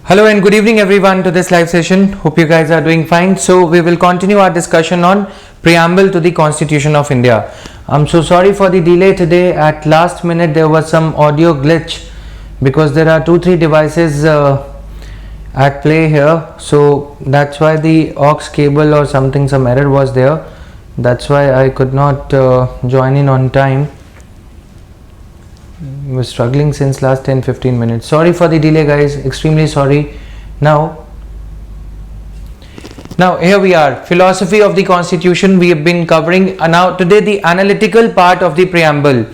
Hello and good evening everyone to this live session. Hope you guys are doing fine. So we will continue our discussion on preamble to the Constitution of India. I'm so sorry for the delay today. At last minute there was some audio glitch because there are 2-3 devices at play here. So that's why the aux cable or something, some error was there. That's why I could not join in on time. Was struggling since last 10-15 minutes. Sorry for the delay guys, extremely sorry. Now here we are, philosophy of the Constitution we have been covering. Now today the analytical part of the preamble.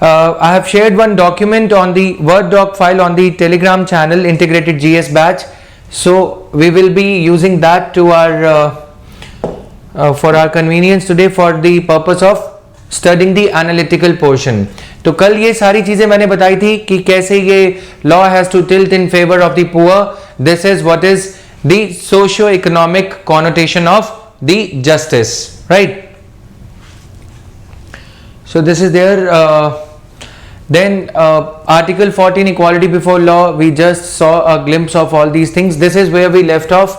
I have shared one document on the Word doc file on the Telegram channel, Integrated GS Batch. So we will be using that to our for our convenience today for the purpose of studying the analytical portion. तो कल ये सारी चीजें मैंने बताई थी कि कैसे ये law has to tilt in favour of the poor. This is what is the socio economic connotation of the justice, right. So this is there. Then Article 14 equality before law, we just saw a glimpse of all these things. This is where we left off.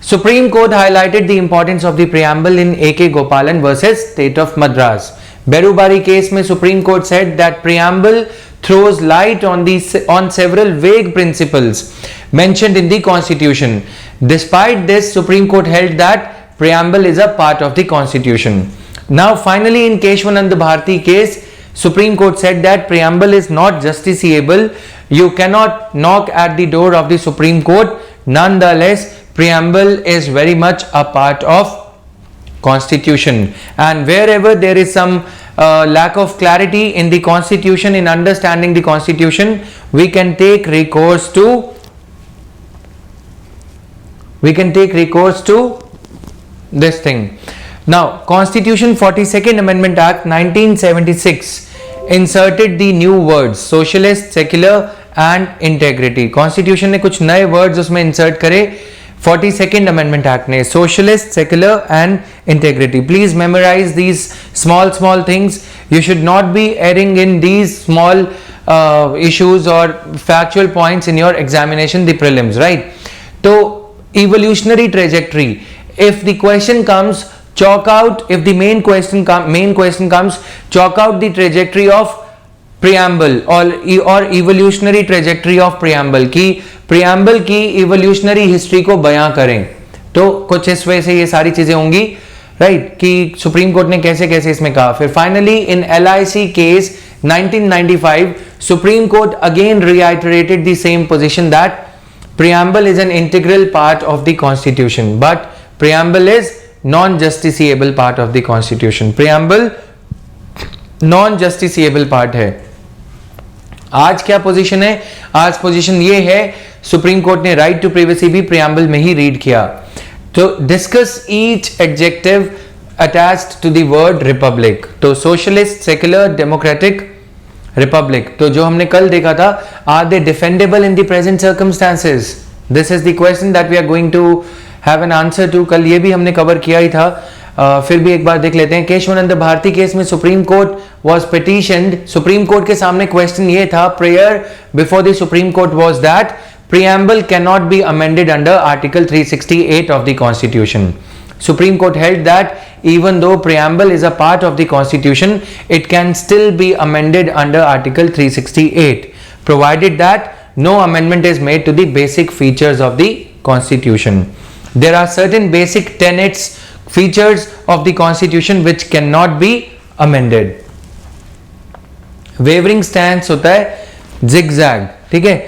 Supreme Court highlighted the importance of the preamble in A.K. Gopalan versus State of Madras. Berubari case में Supreme Court said that preamble throws light on several vague principles mentioned in the Constitution. Despite this, Supreme Court held that preamble is a part of the Constitution. Now finally in Keshwanand Bharti case, Supreme Court said that preamble is not justiciable. You cannot knock at the door of the Supreme Court. Nonetheless, preamble is very much a part of Constitution, and wherever there is some lack of clarity in the Constitution, in understanding the Constitution, we can take recourse to this thing. Now Constitution 42nd Amendment Act 1976 inserted the new words socialist, secular and integrity. Constitution ने कुछ नए words उसमें insert करे 42nd Amendment Act ने, socialist, secular and integrity. Please memorize these small things. You should not be erring in these small issues or factual points in your examination, the prelims, right? So evolutionary trajectory, if the question comes, chalk out, if the main question comes, chalk out the trajectory of preamble or evolutionary trajectory of preamble की preamble की evolutionary history को बयां करें. तो कुछ इस वजह से ये सारी चीजें होंगी, राइट, कि सुप्रीम कोर्ट ने कैसे कैसे इसमें कहा. फिर finally in LIC case 1995 supreme court again reiterated the same position that preamble is an integral part of the Constitution, but preamble is non-justiciable part of the Constitution. preamble non-justiciable part है. आज क्या position है? आज position ये है, supreme court ने right to privacy भी preamble में ही रीड किया. तो discuss each adjective attached to the word republic. तो सोशलिस्ट, सेक्युलर, डेमोक्रेटिक, रिपब्लिक. तो जो हमने कल देखा था, are they defendable in the present circumstances? This is the question that we are going to have an answer to. कल ये भी हमने कवर किया ही था. फिर भी एक बार देख लेते हैं. केशवानंद भारती केस में supreme court was petitioned. Supreme court के सामने क्वेश्चन ये था, prayer before the supreme court was that preamble cannot be amended under Article 368 of the Constitution. Supreme Court held that even though preamble is a part of the Constitution, it can still be amended under Article 368, provided that no amendment is made to the basic features of the Constitution. There are certain basic tenets, features of the Constitution which cannot be amended. Wavering stance होता है, zigzag, ठीक है.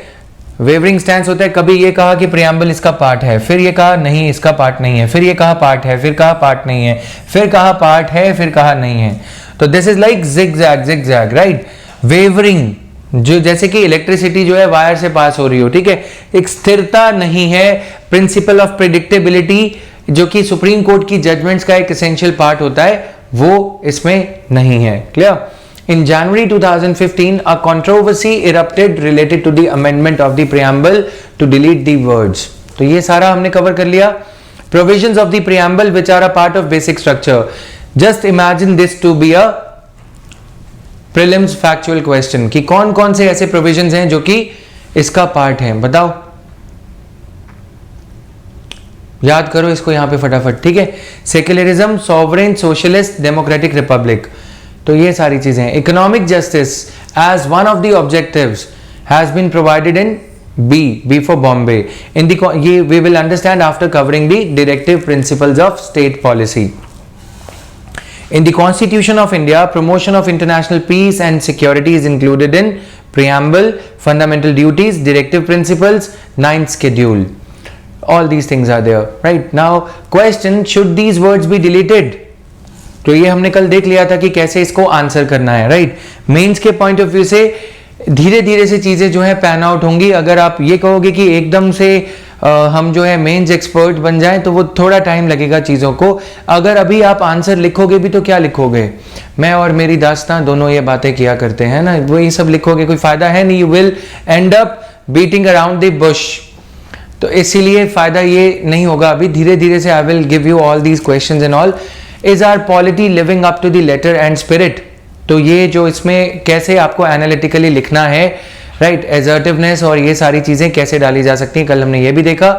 Wavering stance होता है, कभी ये कहा कि प्रियम्बल इसका पार्ट है, फिर ये कहा नहीं इसका पार्ट नहीं है, फिर ये कहा पार्ट है, फिर कहा पार्ट नहीं है, फिर कहा पार्ट है, फिर कहा नहीं है. तो this is like zigzag, right. Wavering, जो जैसे कि इलेक्ट्रिसिटी जो है वायर से पास हो रही हो, ठीक है, एक स्थिरता नहीं है. प्रिंसिपल ऑफ प्रिडिक्टेबिलिटी जो कि सुप्रीम कोर्ट की जजमेंट्स का एक एसेंशियल पार्ट होता है, वो इसमें नहीं है. Clear. In January 2015, a controversy erupted related to the amendment of the preamble to delete the words. तो ये सारा हमने कवर कर लिया. Provisions of the preamble which are a part of basic structure. Just imagine this to be a prelims factual question कि कौन कौन से ऐसे provisions हैं जो कि इसका पार्ट हैं, बताओ. याद करो इसको यहां पे फटाफट, ठीक है. Secularism, sovereign, socialist, democratic republic. तो ये सारी चीजें हैं. Economic justice as one of the objectives has been provided in B for Bombay. In the ये we will understand after covering the directive principles of state policy. In the Constitution of India, promotion of international peace and security is included in preamble, fundamental duties, directive principles, 9th schedule. All these things are there, right? Now, question, should these words be deleted? तो ये हमने कल देख लिया था कि कैसे इसको आंसर करना है, राइट. मेंस के पॉइंट ऑफ व्यू से धीरे धीरे से चीजें जो है पैन आउट होंगी. अगर आप ये कहोगे कि एकदम से हम जो है मेंस एक्सपर्ट बन जाएं तो वो थोड़ा टाइम लगेगा चीजों को. अगर अभी आप आंसर लिखोगे भी तो क्या लिखोगे, मैं और मेरी दास्तां दोनों ये बातें किया करते हैं ना, वही सब लिखोगे, कोई फायदा है नहीं. You will and up beating around the Bush. तो इसीलिए फायदा ये नहीं होगा. अभी धीरे धीरे से I will give you all these questions and all. Is our polity living up to the letter and spirit? तो ये जो इसमें कैसे आपको एनालिटिकली लिखना है, राइट, एजर्टिवनेस और ये सारी चीजें कैसे डाली जा सकती हैं, कल हमने ये भी देखा.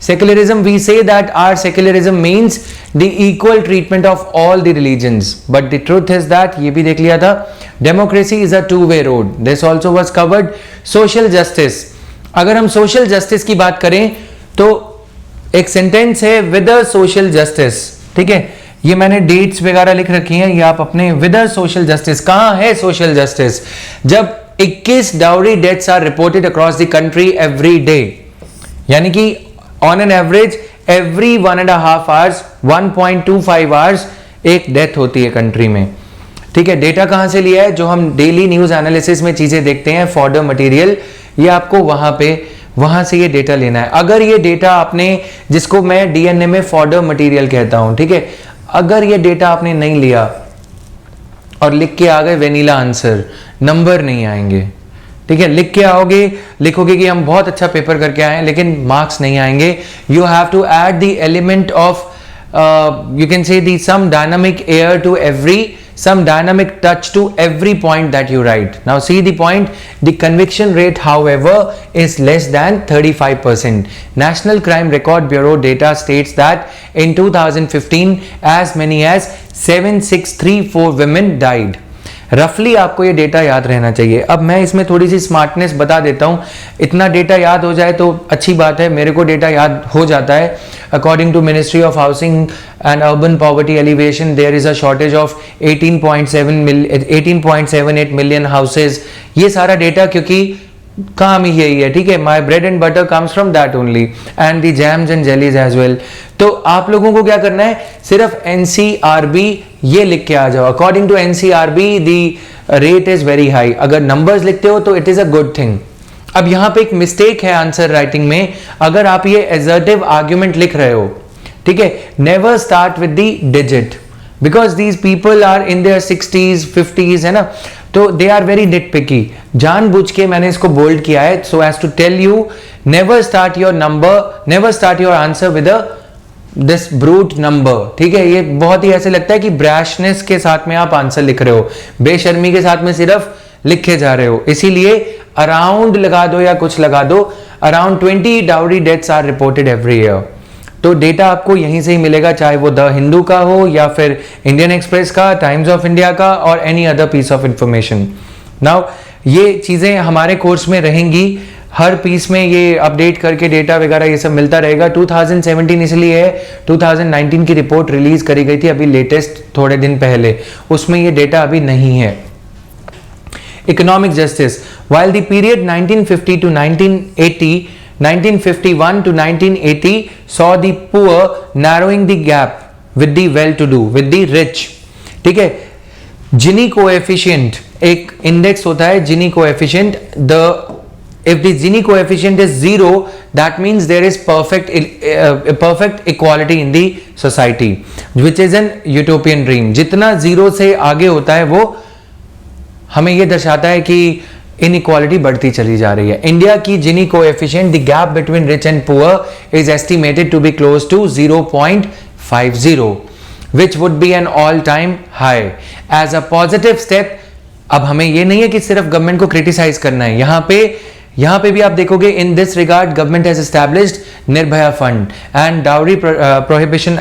Secularism, we say that our secularism means the equal treatment of all the religions, but the truth is that, ये भी देख लिया था. Democracy is a two way road, this also was covered. Social justice, अगर हम social justice की बात करें तो एक सेंटेंस है विद सोशल जस्टिस, ठीक है. ये मैंने डेट्स वगैरह लिख रखी हैं, ये आप अपने विद सोशल जस्टिस. कहां है सोशल जस्टिस? जब 21 dowry deaths are reported across the country every day, यानी कि on an average every 1.5 hours 1.25 hours एक डेथ होती है कंट्री में, ठीक है. डेटा कहां से लिया है? जो हम डेली न्यूज एनालिसिस में चीजें देखते हैं, फॉर्डर मटेरियल, ये आपको वहां से ये डेटा लेना है. अगर ये डेटा आपने, जिसको मैं डीएनए में फॉर्डर मटेरियल कहता हूं, ठीक है, अगर ये डेटा आपने नहीं लिया और लिख के आ गए वेनिला आंसर, नंबर नहीं आएंगे, ठीक है. लिख के आओगे, लिखोगे कि हम बहुत अच्छा पेपर करके आए हैं, लेकिन मार्क्स नहीं आएंगे. You have to add the element of you can say the some dynamic air to every, some dynamic touch to every point that you write. Now see the point, the conviction rate however is less than 35%. National Crime Record Bureau data states that in 2015 as many as 7634 women died. रफली आपको ये data याद रहना चाहिए. अब मैं इसमें थोड़ी सी स्मार्टनेस बता देता हूँ. इतना डेटा याद हो जाए तो अच्छी बात है, मेरे को डेटा याद हो जाता है. According to ministry of housing and urban poverty alleviation, there is a shortage of 18.78 million houses. ये सारा डेटा क्योंकि काम ही यही है, ठीक है. My bread and butter comes from that only and the jams and jellies as well. तो आप लोगों को क्या करना है, सिर्फ एनसीआरबी ये लिख के आ जाओ. According to NCRB the rate is very high. अगर नंबर्स लिखते हो तो it is a good thing. अब यहां पे एक मिस्टेक है आंसर राइटिंग में. अगर आप ये एजर्टिव आर्ग्यूमेंट लिख रहे हो, ठीक है, never start with the digit because these people are in their 60s 50s, है ना. तो दे आर वेरी निटपिकी. जानबूझ के मैंने इसको बोल्ड किया है so as to tell you, never start your number, never start your answer with this brute number, ठीक है. ये बहुत ही ऐसे लगता है कि ब्रैशनेस के साथ में आप आंसर लिख रहे हो, बेशर्मी के साथ में सिर्फ लिखे जा रहे हो. इसीलिए अराउंड लगा दो या कुछ लगा दो. Around 20 dowry deaths are reported every year. तो डेटा आपको यहीं से ही मिलेगा, चाहे वो द हिंदू का हो या फिर इंडियन एक्सप्रेस का, टाइम्स ऑफ इंडिया का और any other piece of information. Now ये चीजें हमारे कोर्स में रहेंगी, हर पीस में ये अपडेट करके डेटा वगैरह ये सब मिलता रहेगा. 2017 इसलिए है, 2019 की रिपोर्ट रिलीज करी गई थी अभी लेटेस्ट थोड़े दिन पहले, उसमें ये डेटा अभी नहीं है. Economic justice. While the period 1950 to 1980, 1951 to 1980 saw the poor narrowing the gap with the well-to-do, with the rich. ठीक है, Gini coefficient एक इंडेक्स होता है, Gini coefficient. If the Gini coefficient is 0, that means there is perfect equality in the society, which is an utopian dream. जितना 0 से आगे होता है वो हमें ये दर्शाता है कि inequality बढ़ती चली जा रही है. इंडिया की Gini coefficient, the gap between rich and poor is estimated to be close to 0.50, which would be an all-time high. As a positive step, अब हमें ये नहीं है कि सिर्फ गवर्नमेंट को क्रिटिसाइज करना है. यहाँ पे भी आप देखोगे, in this regard government has established Nirbhaya fund and dowry prohibition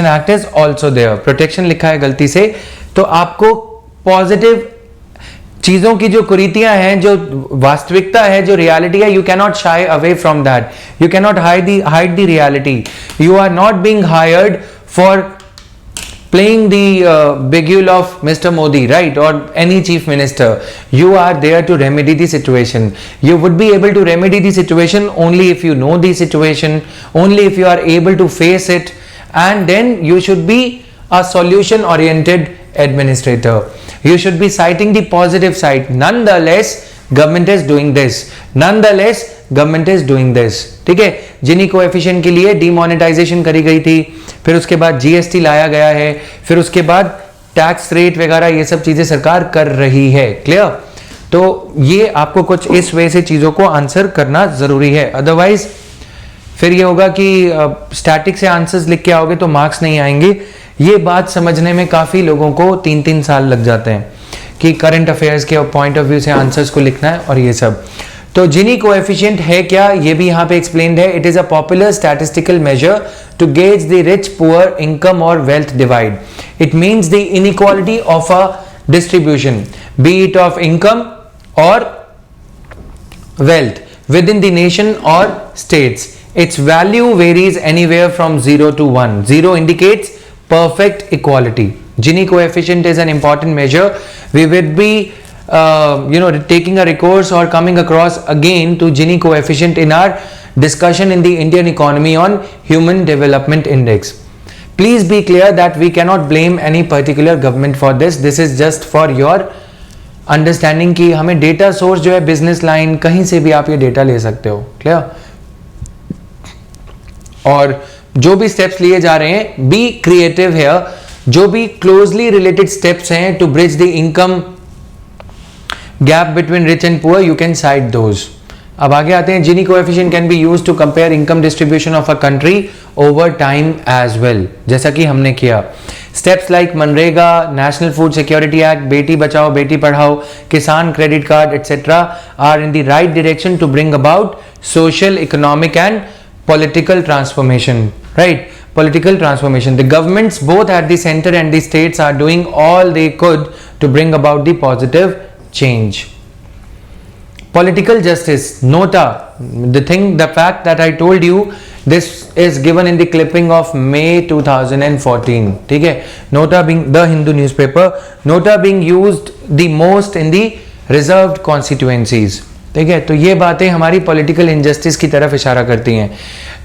act is also there. Protection लिखा है गलती से, तो आपको पॉजिटिव चीजों की जो कुरीतियां हैं, जो वास्तविकता है, जो रियलिटी है, you can not shy away from that. You can not hide the reality. You are not being hired for playing the bigule of Mr. Modi, right, or any chief minister. You are there to remedy the situation. You would be able to remedy the situation only if you know the situation, only if you are able to face it, and then you should be a solution oriented administrator. You should be citing the positive side. Nonetheless, government is doing this. Nonetheless, government is doing this. ठीक है, जिनी coefficient के लिए demonetisation करी गई थी, फिर उसके बाद जीएसटी लाया गया है, फिर उसके बाद टैक्स रेट वगैरह ये सब चीजें सरकार कर रही है. क्लियर? तो ये आपको कुछ इस वे से चीजों को आंसर करना जरूरी है. अदरवाइज फिर ये होगा कि स्टैटिक से आंसर्स लिख के आओगे तो मार्क्स नहीं आएंगे. ये बात समझने में काफी लोगों को 3-3 साल लग जाते हैं कि करंट अफेयर्स के पॉइंट ऑफ व्यू से आंसर्स को लिखना है और ये सब. तो जिनी कोएफिशिएंट है क्या, ये भी यहाँ पे एक्सप्लेन्ड है. It is a popular statistical measure to gauge the rich poor income और wealth divide. It means the inequality of a distribution, be it of income और wealth within the nation or states. Its value varies anywhere from 0 to 1. 0 indicates perfect equality. Gini coefficient is an important measure. We will be taking a recourse or coming across again to Gini coefficient in our discussion in the Indian economy on Human Development Index. Please be clear that we cannot blame any particular government for this. This is just for your understanding कि हमें data source जो है business line, कहीं से भी आप ये data ले सकते हो. क्लियर? और जो भी स्टेप्स लिए जा रहे हैं, बी क्रिएटिव हियर. जो भी क्लोजली रिलेटेड स्टेप्स हैं to bridge the income gap between rich and poor, you can cite those. अब आगे आते हैं. Gini coefficient can be used to compare income distribution of a country over time as well, जैसा कि हमने किया. Steps like MNREGA, national food security act, Beti Bachao Beti Padhao, Kisan credit card etcetera are in the right direction to bring about social, economic and political transformation, right? Political transformation. The governments both at the center and the states are doing all they could to bring about the positive change. Political justice, nota, the fact that I told you, this is given in the clipping of May 2014. ठीक है? Nota being the Hindu newspaper, nota being used the most in the reserved constituencies. ठीक है? तो ये बातें हमारी political injustice की तरफ इशारा करती हैं.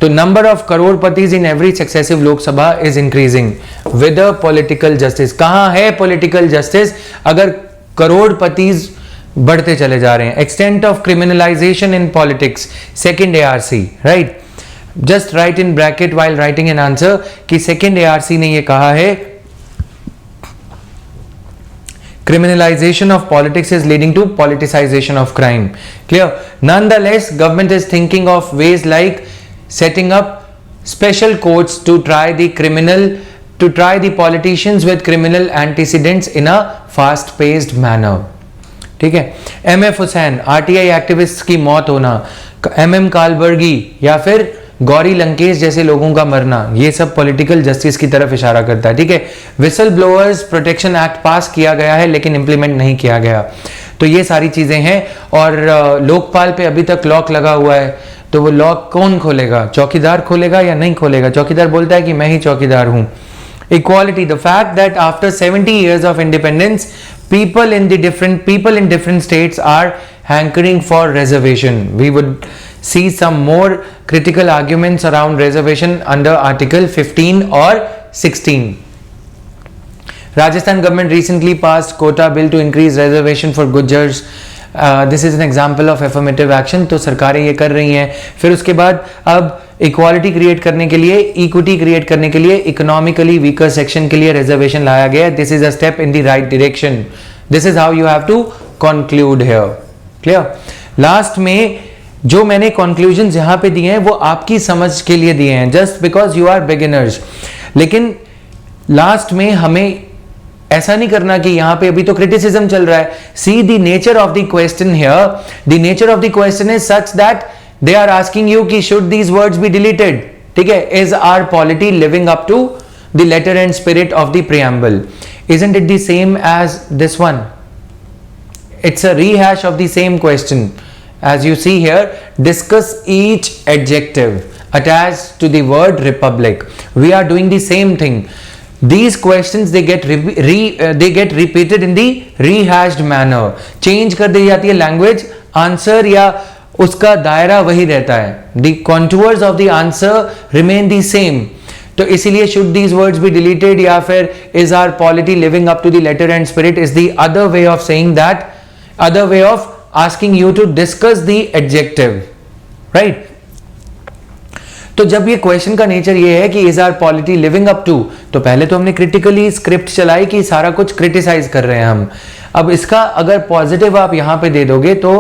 तो number of crorepatis in every successive Lok Sabha is increasing with a political justice. कहां है पॉलिटिकल जस्टिस अगर करोड़पतिज बढ़ते चले जा रहे हैं? Extent of criminalisation in politics, second ARC, right? Just right in bracket while writing an answer कि सेकंड एआरसी ने ये कहा है, criminalization of politics is leading to politicization of crime. Clear? Nonetheless, government is thinking of ways like setting up special courts to try the politicians with criminal antecedents in a fast paced manner. ठीक है? MF Hussain, RTI activist की मौत होना, MM कालबर्गी या फिर गौरी लंकेश जैसे लोगों का मरना, ये सब पॉलिटिकल जस्टिस की तरफ इशारा करता है. ठीक है? विसल ब्लोअर्स प्रोटेक्शन एक्ट पास किया गया है लेकिन इंप्लीमेंट नहीं किया गया. तो ये सारी चीजें हैं. और लोकपाल पे अभी तक लॉक लगा हुआ है, तो वो लॉक कौन खोलेगा? चौकीदार खोलेगा या नहीं खोलेगा? चौकीदार बोलता है कि मैं ही चौकीदार हूं. Equality, the fact that after 70 years of independence, people in different states are hankering for reservation. We would see some more critical arguments around reservation under Article 15 or 16. Rajasthan government recently passed quota bill to increase reservation for Gujars. This is an example of affirmative action. तो सरकारें ये कर रही हैं. फिर उसके बाद अब इक्वालिटी क्रिएट करने के लिए, इक्विटी क्रिएट करने के लिए, इकोनॉमिकली वीकर सेक्शन के लिए रिजर्वेशन लाया गया. This is a step in the right direction. This is how you have to conclude here. Clear. Last में जो मैंने कंक्लूजन यहां पे दिए हैं वो आपकी समझ के लिए दिए हैं, just because you are beginners. लेकिन लास्ट में हमें ऐसा नहीं करना कि यहां पे अभी तो क्रिटिसिज्म चल रहा है. See the nature of the question here. The nature of the question is such that they are asking you कि should these words be deleted. ठीक है. Is our polity living up to the letter and spirit of the preamble. Isn't it the same as this one? It's a rehash of the same question. As you see here, discuss each adjective attached to the word republic. We are doing the same thing. These questions they get repeated in the rehashed manner. Change कर दी जाती है language, answer या उसका दायरा वही रहता है. The contours of the answer remain the same. तो इसीलिए should these words be deleted या फिर is our polity living up to the letter and spirit is the other way of saying that, other way of asking you to discuss the adjective. Right. तो जब ये question का nature ये है कि is our polity living up to, तो पहले तो हमने क्रिटिकली स्क्रिप्ट चलाई कि सारा कुछ क्रिटिसाइज कर रहे हैं हम. अब इसका अगर पॉजिटिव आप यहां पे दे दोगे तो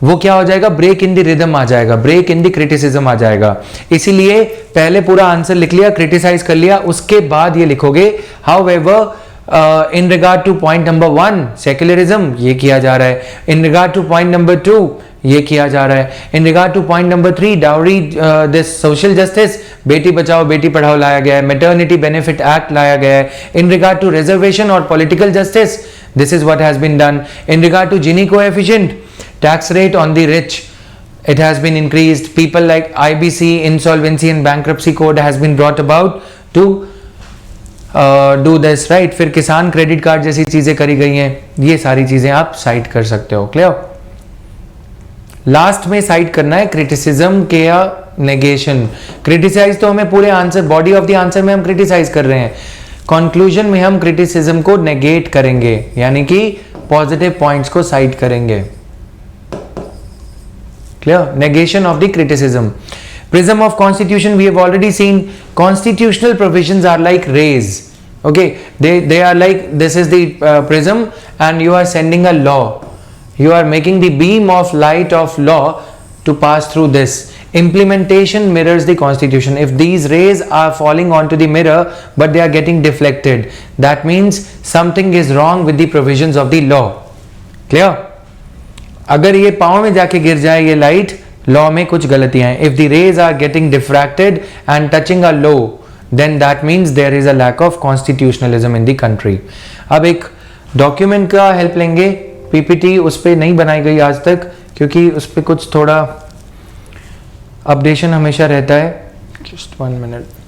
वो क्या हो जाएगा, ब्रेक इन द रिदम आ जाएगा, ब्रेक इन द क्रिटिसिज्म आ जाएगा. इसीलिए पहले पूरा आंसर लिख लिया, क्रिटिसाइज कर लिया, उसके बाद ये लिखोगे how ever in regard two point number 1 secularism ये किया जा रहा है, in regard two point number 2 ये किया जा रहा है, in regard two point number 3 dowry this social justice बेटी बचाओ बेटी पढ़ाओ लाया गया है, मैटरनिटी बेनिफिट एक्ट लाया गया है, इन रिगार्ड टू रिजर्वेशन और political justice this is what has been done, in regard to Gini coefficient tax rate on the rich it has been increased, people like IBC insolvency and bankruptcy code has been brought about to do this, right. फिर किसान credit card जैसी चीजें करी गई हैं, ये सारी चीजें आप साइट कर सकते हो. क्लियर. लास्ट में साइट करना है क्रिटिसिज्म के या नेगेशन. क्रिटिसाइज तो हमें पूरे answer body of the answer में हम क्रिटिसाइज कर रहे हैं, कंक्लूजन में हम क्रिटिसिज्म को नेगेट करेंगे यानी कि पॉजिटिव पॉइंट्स को साइट करेंगे. Clear. Negation of the criticism. Prism of constitution we have already seen. Constitutional provisions are like rays. Okay, they are like, this is the prism and you are sending a law. You are making the beam of light of law to pass through this. Implementation mirrors the constitution. If these rays are falling onto the mirror but they are getting deflected, that means something is wrong with the provisions of the law. Clear. अगर ये पाँव में जाके गिर जाए ये light, law में कुछ गलतियां हैं. If the rays are getting diffracted and touching a law then that means there is a lack of constitutionalism in the country. अब एक डॉक्यूमेंट का हेल्प लेंगे. पीपीटी उस पर नहीं बनाई गई आज तक क्योंकि उस पर कुछ थोड़ा अपडेशन हमेशा रहता है. Just 1 minute.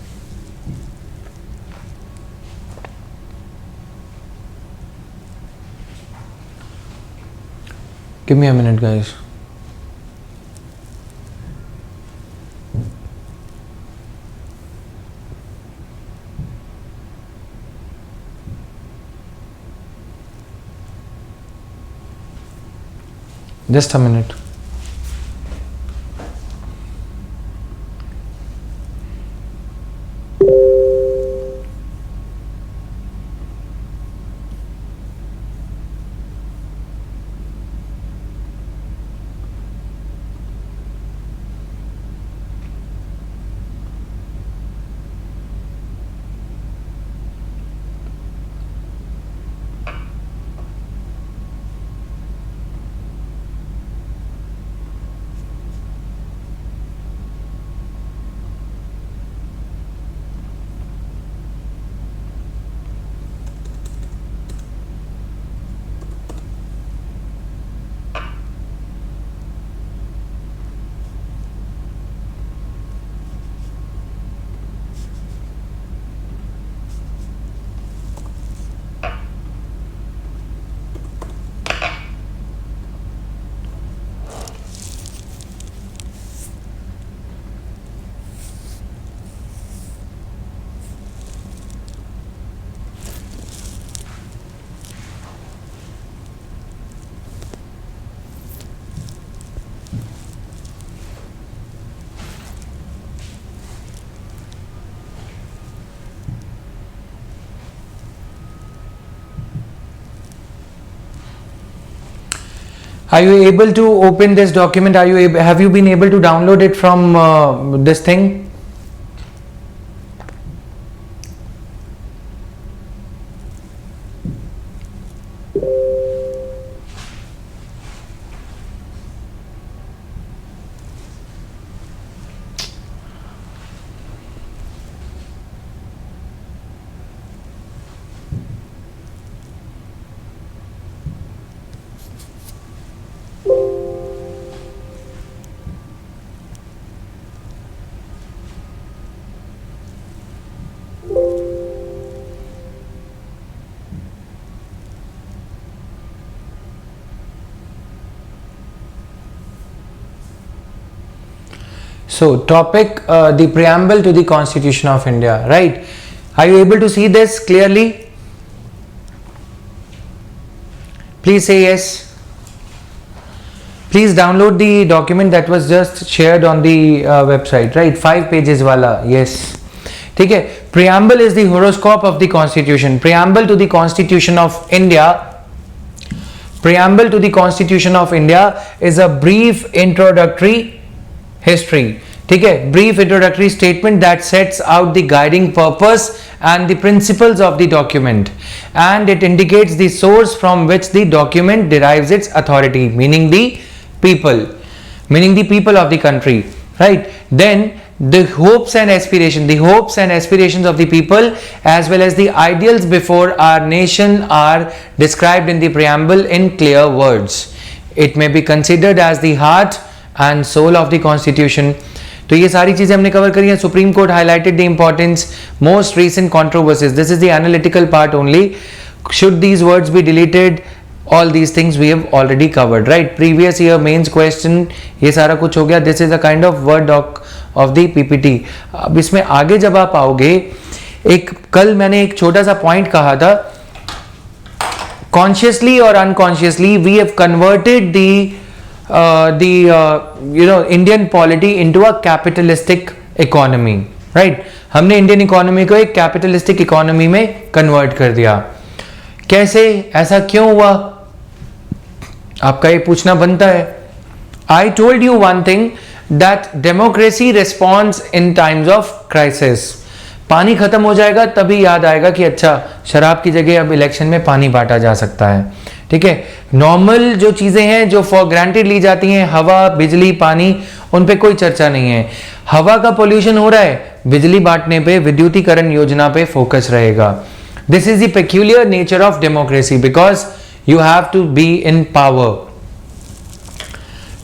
Give me a minute, guys. Just a minute. Are you able to open this document? Have you been able to download it from this thing? So topic, the preamble to the Constitution of India, right? Are you able to see this clearly? Please say yes. Please download the document that was just shared on the website, right? 5 pages wala, yes. Okay, preamble is the horoscope of the Constitution. Preamble to the Constitution of India. Preamble to the Constitution of India is a brief introductory history. ठीक है, brief introductory statement that sets out the guiding purpose and the principles of the document, and it indicates the source from which the document derives its authority, meaning the people of the country, right? Then the hopes and aspirations of the people as well as the ideals before our nation are described in the preamble in clear words. It may be considered as the heart and soul of the Constitution. तो ये सारी चीजें हमने cover करी हैं. Supreme court highlighted the importance, most recent controversies. This is the analytical part only. Should these words be deleted? All these things we have already covered, right? Previous year mains question, ये सारा कुछ हो गया. This is a kind of word doc of the PPT. अब इसमें आगे जब आप आओगे, कल मैंने एक छोटा सा पॉइंट कहा था, कॉन्शियसली और unconsciously we have converted Indian polity into a capitalistic economy, right? हमने इंडियन इकोनॉमी को एक कैपिटलिस्टिक इकोनॉमी में कन्वर्ट कर दिया. कैसे, ऐसा क्यों हुआ, आपका ये पूछना बनता है. I told you one thing, that democracy responds in times of crisis. पानी खत्म हो जाएगा तभी याद आएगा कि अच्छा, शराब की जगह अब इलेक्शन में पानी बांटा जा सकता है. ठीक है, नॉर्मल जो चीजें हैं जो फॉर ग्रांटेड ली जाती हैं, हवा, बिजली, पानी, उन पे कोई चर्चा नहीं है. हवा का पोल्यूशन हो रहा है, बिजली बांटने पे, विद्युतीकरण योजना पे फोकस रहेगा. This is the peculiar nature of democracy, because you have to be in power.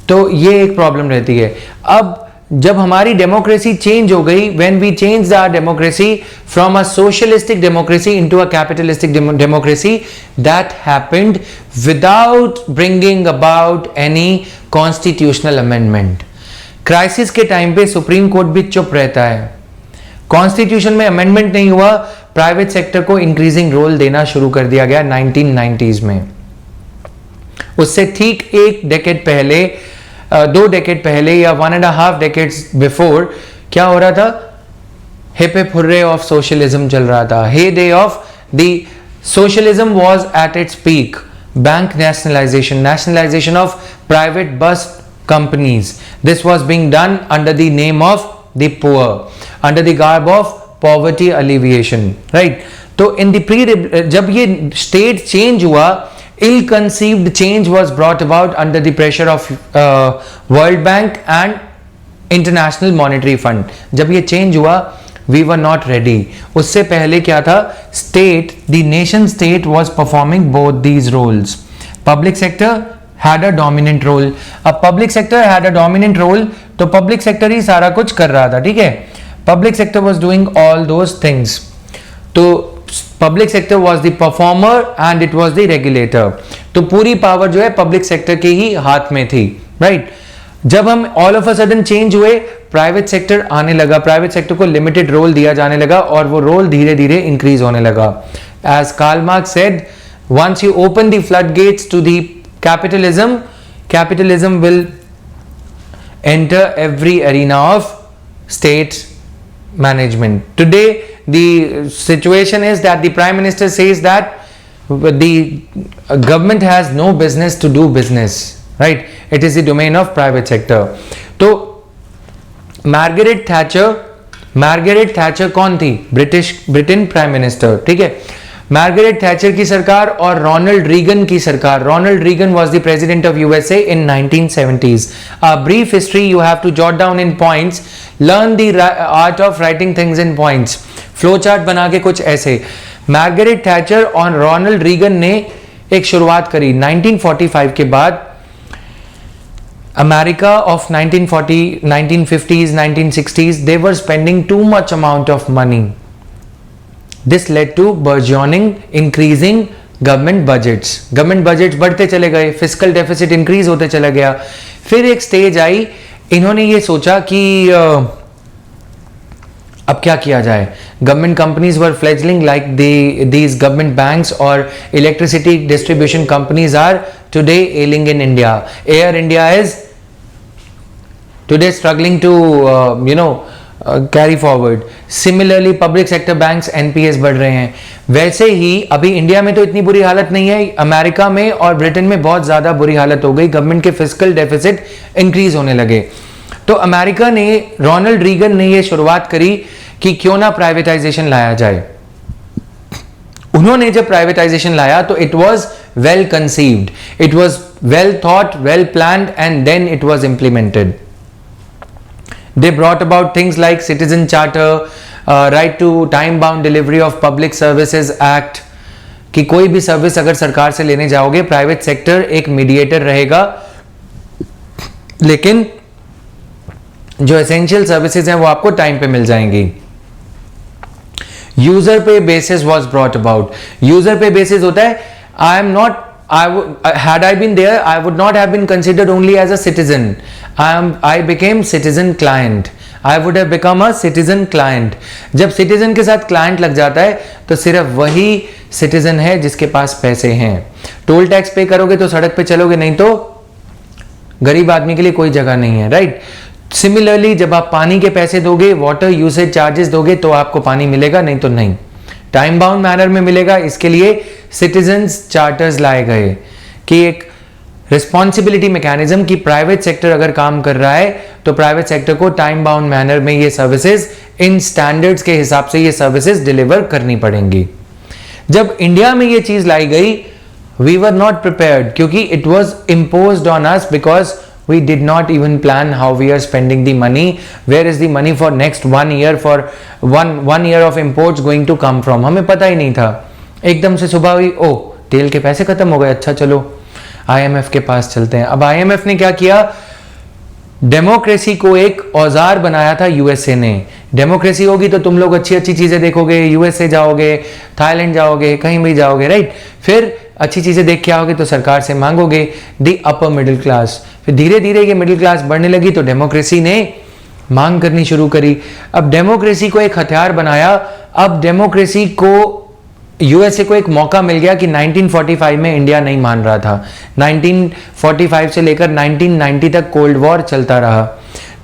तो ये एक प्रॉब्लम रहती है. अब जब हमारी डेमोक्रेसी चेंज हो गई, when we change our democracy from a socialistic democracy into a capitalistic democracy, that happened without bringing about any constitutional amendment. Crisis के टाइम पे सुप्रीम कोर्ट भी चुप रहता है. कॉन्स्टिट्यूशन में अमेंडमेंट नहीं हुआ, प्राइवेट सेक्टर को इंक्रीजिंग रोल देना शुरू कर दिया गया 1990s में. उससे ठीक एक डेकेड पहले, 2 डेकेड पहले या 1.5 डेकेड्स बिफोर क्या हो रहा था? Hip hip hurray of socialism चल रहा था. Heyday of the socialism was at its peak. Bank nationalization of private bus companies. This was being done under the name of the poor, under the garb of poverty alleviation, right? तो in the जब ये state change हुआ, ill-conceived change was brought about under the pressure of World Bank and International Monetary Fund. जब ये change हुआ, we were not ready. उससे पहले क्या था? The nation state was performing both these roles. Public sector had a dominant role. अब public sector had a dominant role, तो public sector ही सारा कुछ कर रहा था, ठीक है? Public sector was doing all those things. तो public sector was the performer and it was the regulator. तो पूरी पावर जो है पब्लिक सेक्टर के ही हाथ में थी, राइट? जब हम all of a sudden change हुए, प्राइवेट सेक्टर आने लगा, प्राइवेट सेक्टर को लिमिटेड रोल दिया जाने लगा और वो रोल धीरे धीरे इंक्रीज होने लगा. As Karl Marx said, once you open the flood gates to the capitalism will enter every arena of state management. Today the situation is that the Prime Minister says that the government has no business to do business, right, it is the domain of private sector. तो Margaret Thatcher कौन थी? Britain prime minister, ठीक है। Margaret Thatcher की सरकार और Ronald Reagan की सरकार। Ronald Reagan was the president of USA in 1970s। A brief history you have to jot down in points, learn the art of writing things in points. Flow chart बना के कुछ ऐसे। Margaret Thatcher और Ronald Reagan ने एक शुरुआत करी 1945 के बाद। America of 1950s, 1960s, they were spending too much amount of money. This led to burgeoning, increasing government budgets. Government budgets बढ़ते चले गए, fiscal deficit increase होते चला गया। फिर एक स्टेज आई, इन्होंने ये सोचा कि अब क्या किया जाए। Government companies were fledgling like these government banks or electricity distribution companies are today ailing in India. Air India is today struggling to carry forward. Similarly public sector banks NPS बढ़ रहे हैं। वैसे ही अभी इंडिया में तो इतनी बुरी हालत नहीं है, अमेरिका में और ब्रिटेन में बहुत ज्यादा बुरी हालत हो गई, गवर्नमेंट के फिस्कल डेफिसिट इंक्रीज होने लगे। तो अमेरिका ने, रोनाल्ड रीगन ने ये शुरुआत करी कि क्यों ना प्राइवेटाइजेशन लाया जाए। उन्होंने जब प्राइवेटाइजेशन लाया तो it was well conceived, it was well thought, well planned and then it was implemented. They brought about things like Citizen Charter, right to time bound delivery of public services act, कि कोई भी service अगर सरकार से लेने जाओगे, private sector एक mediator रहेगा, लेकिन जो एसेंशियल सर्विसेज हैं वो आपको टाइम पे मिल जाएंगी। यूजर पे basis was brought about. User पे बेसिस होता है, I am not, had I been there, I would not have been considered only as a citizen. I became citizen client. I would have become a citizen client. जब citizen के साथ client लग जाता है तो सिर्फ वही citizen है जिसके पास पैसे हैं। टोल टैक्स पे करोगे तो सड़क पे चलोगे, नहीं तो गरीब आदमी के लिए कोई जगह नहीं है, राइट। सिमिलरली जब आप पानी के पैसे दोगे, वाटर यूसेज चार्जेस दोगे तो आपको पानी मिलेगा, नहीं तो नहीं। टाइम बाउंड मैनर में मिलेगा। इसके लिए सिटीजन्स चार्टर्स लाए गए कि एक रिस्पॉन्सिबिलिटी मैकेनिज्म की प्राइवेट सेक्टर अगर काम कर रहा है तो प्राइवेट सेक्टर को टाइम बाउंड मैनर में ये सर्विसेज, इन स्टैंडर्ड्स के हिसाब से ये सर्विसेज डिलीवर करनी पड़ेंगी। जब इंडिया में ये चीज लाई गई, वी वर नॉट प्रिपेयर्ड, क्योंकि it was imposed on us because we did not even plan how we are spending the money. Where is the money for next 1 year, for one year of imports going to come from? हमें पता ही नहीं था। एकदम से सुबह हुई, ओ तेल के पैसे खत्म हो गए, अच्छा चलो IMF के पास चलते हैं। अब IMF ने क्या किया, डेमोक्रेसी को एक औजार बनाया था यूएसए ने। डेमोक्रेसी होगी तो तुम लोग अच्छी अच्छी चीजें देखोगे, यूएसए जाओगे, थाईलैंड जाओगे, कहीं भी जाओगे, राइट। फिर अच्छी चीजें देख के आओगे तो सरकार से मांगोगे, दी अपर मिडिल क्लास। फिर धीरे धीरे ये मिडिल क्लास बढ़ने लगी तो डेमोक्रेसी ने मांग करनी शुरू करी। अब डेमोक्रेसी को एक हथियार बनाया। अब डेमोक्रेसी को, यूएसए को एक मौका मिल गया कि 1945 में इंडिया नहीं मान रहा था। 1945 से लेकर 1990 तक कोल्ड वॉर चलता रहा।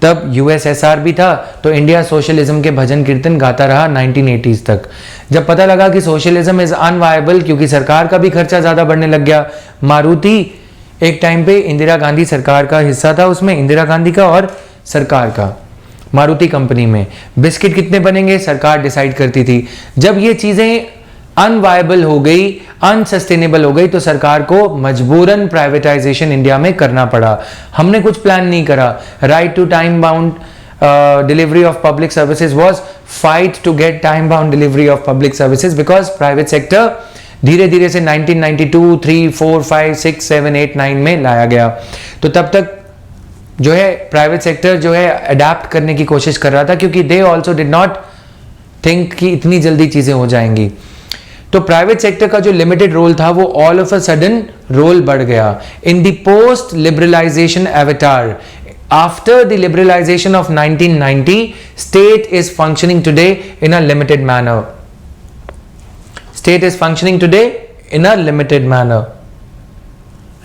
तब यूएसएसआर भी था तो इंडिया सोशलिज्म के भजन कीर्तन गाता रहा 1980s तक। जब पता लगा कि सोशलिज्म इज अनवायबल, क्योंकि सरकार का भी खर्चा ज्यादा बढ़ने लग गया। मारुति एक टाइम पे इंदिरा गांधी सरकार का हिस्सा था, उसमें इंदिरा गांधी का और सरकार का, मारुति कंपनी में बिस्किट कितने बनेंगे सरकार डिसाइड करती थी। जब ये चीजें अनवायबल हो गई, अनसस्टेनेबल हो गई, तो सरकार को मजबूरन प्राइवेटाइजेशन इंडिया में करना पड़ा। हमने कुछ प्लान नहीं करा। Right to time bound delivery of public services was fight to get time bound delivery of public services, because private sector धीरे धीरे से 1992, 3, 4, 5, 6, 7, 8, 9 में लाया गया। तो तब तक जो है प्राइवेट सेक्टर जो है अडेप्ट करने की कोशिश कर रहा था, क्योंकि they also did not think कि इतनी जल्दी चीजें हो जाएंगी। तो प्राइवेट सेक्टर का जो लिमिटेड रोल था वो all of a sudden role बढ़ गया। In the post liberalisation avatar, after the liberalization of 1990, state is functioning today in a limited manner. State is functioning today in a limited manner,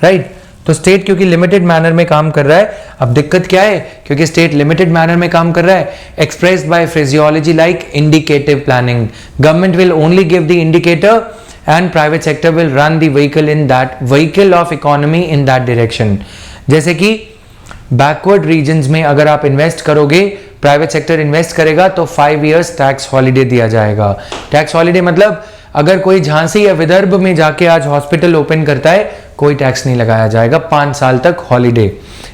right? तो state क्योंकि limited manner में काम कर रहा है। अब दिक्कत क्या है, क्योंकि स्टेट लिमिटेड मैनर में काम कर रहा है, expressed by phraseology like indicative planning. Government will only give the indicator and private sector will run the vehicle in that vehicle of economy in that direction. जैसे कि बैकवर्ड रीजन्स में अगर आप इन्वेस्ट करोगे, प्राइवेट सेक्टर इन्वेस्ट करेगा तो 5 years tax holiday दिया जाएगा। टैक्स हॉलीडे मतलब अगर कोई झांसी या विदर्भ में जाके आज हॉस्पिटल ओपन करता है, कोई टैक्स नहीं लगाया जाएगा, 5 साल तक हॉलीडे।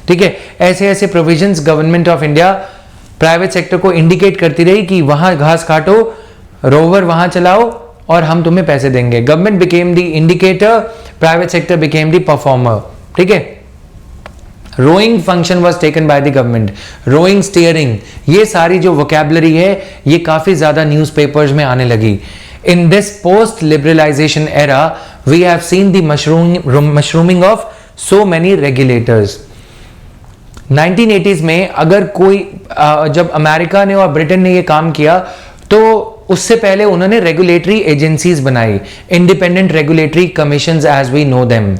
ठीक है, ऐसे ऐसे provisions government of India private sector को इंडिकेट करती रही कि वहां घास काटो, रोवर वहां चलाओ और हम तुम्हें पैसे देंगे। Government became the indicator, private sector became the performer. ठीक है, rowing function was taken by the government, rowing, steering, ये सारी जो वोकैबुलरी है ये काफी ज्यादा न्यूज़पेपर्स में आने लगी। In this post liberalisation era we have seen the mushrooming of so many regulators. 1980s में अगर कोई जब अमेरिका ने और ब्रिटेन ने ये काम किया तो उससे पहले उन्होंने रेगुलेटरी एजेंसीज बनाई, independent regulatory commissions as we know them.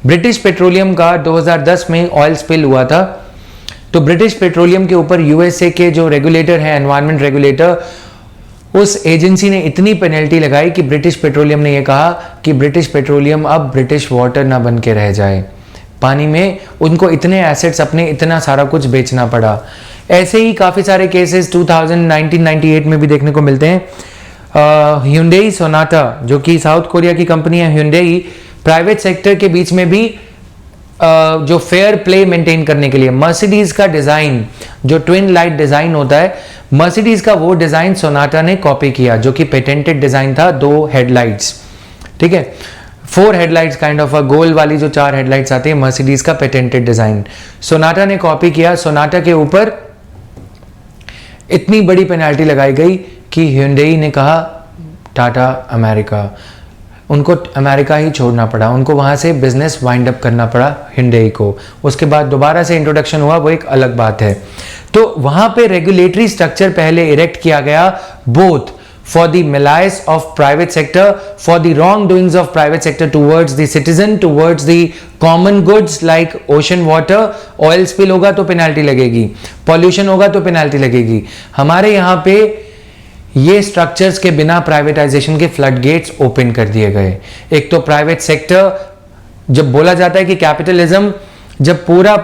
British Petroleum का 2010 में ऑयल स्पिल हुआ था, तो ब्रिटिश पेट्रोलियम के ऊपर यूएसए के जो रेगुलेटर है, एनवायरमेंट रेगुलेटर, उस एजेंसी ने इतनी पेनल्टी लगाई कि ब्रिटिश पेट्रोलियम ने यह कहा कि ब्रिटिश पेट्रोलियम अब ब्रिटिश वाटर ना बन के रह जाए। पानी में उनको इतने एसेट्स, अपने इतना सारा कुछ बेचना पड़ा। ऐसे ही काफ़ी सारे केसेस 1998 में भी देखने को मिलते हैं। Hyundai Sonata जो कि साउथ कोरिया की कंपनी है, Hyundai, प्राइवेट सेक्टर के बीच में भी जो फेयर प्ले मेंटेन करने के लिए मर्सिडीज का डिजाइन, जो ट्विन लाइट डिजाइन होता है, मर्सिडीज का वो डिजाइन सोनाटा ने कॉपी किया, जो कि पेटेंटेड डिजाइन था, 2 हेडलाइट्स। ठीक है, 4 हेडलाइट्स काइंड ऑफ, गोल वाली जो 4 हेडलाइट्स आती है, मर्सिडीज का पेटेंटेड डिजाइन सोनाटा ने कॉपी किया। सोनाटा के ऊपर इतनी बड़ी पेनाल्टी लगाई गई कि Hyundai ने कहा टाटा अमेरिका, उनको अमेरिका ही छोड़ना पड़ा, उनको वहां से बिजनेस वाइंड अप करना पड़ा Hyundai को। उसके बाद दोबारा से इंट्रोडक्शन हुआ, वो एक अलग बात है। तो वहां पे रेगुलेटरी स्ट्रक्चर पहले इरेक्ट किया गया, both for the malice of private sector, for the wrongdoings of private sector towards the citizen, towards the common goods like ocean water, oil spill होगा तो पेनाल्टी लगेगी, pollution होगा तो पेनाल्टी लगेगी। हमारे यहाँ पे ये स्ट्रक्चर्स के बिना प्राइवेटाइजेशन के फ्लड गेट्स ओपन कर दिए गए। एक तो प्राइवेट सेक्टर, जब बोला जाता है कि कैपिटलिज्म जब पूरा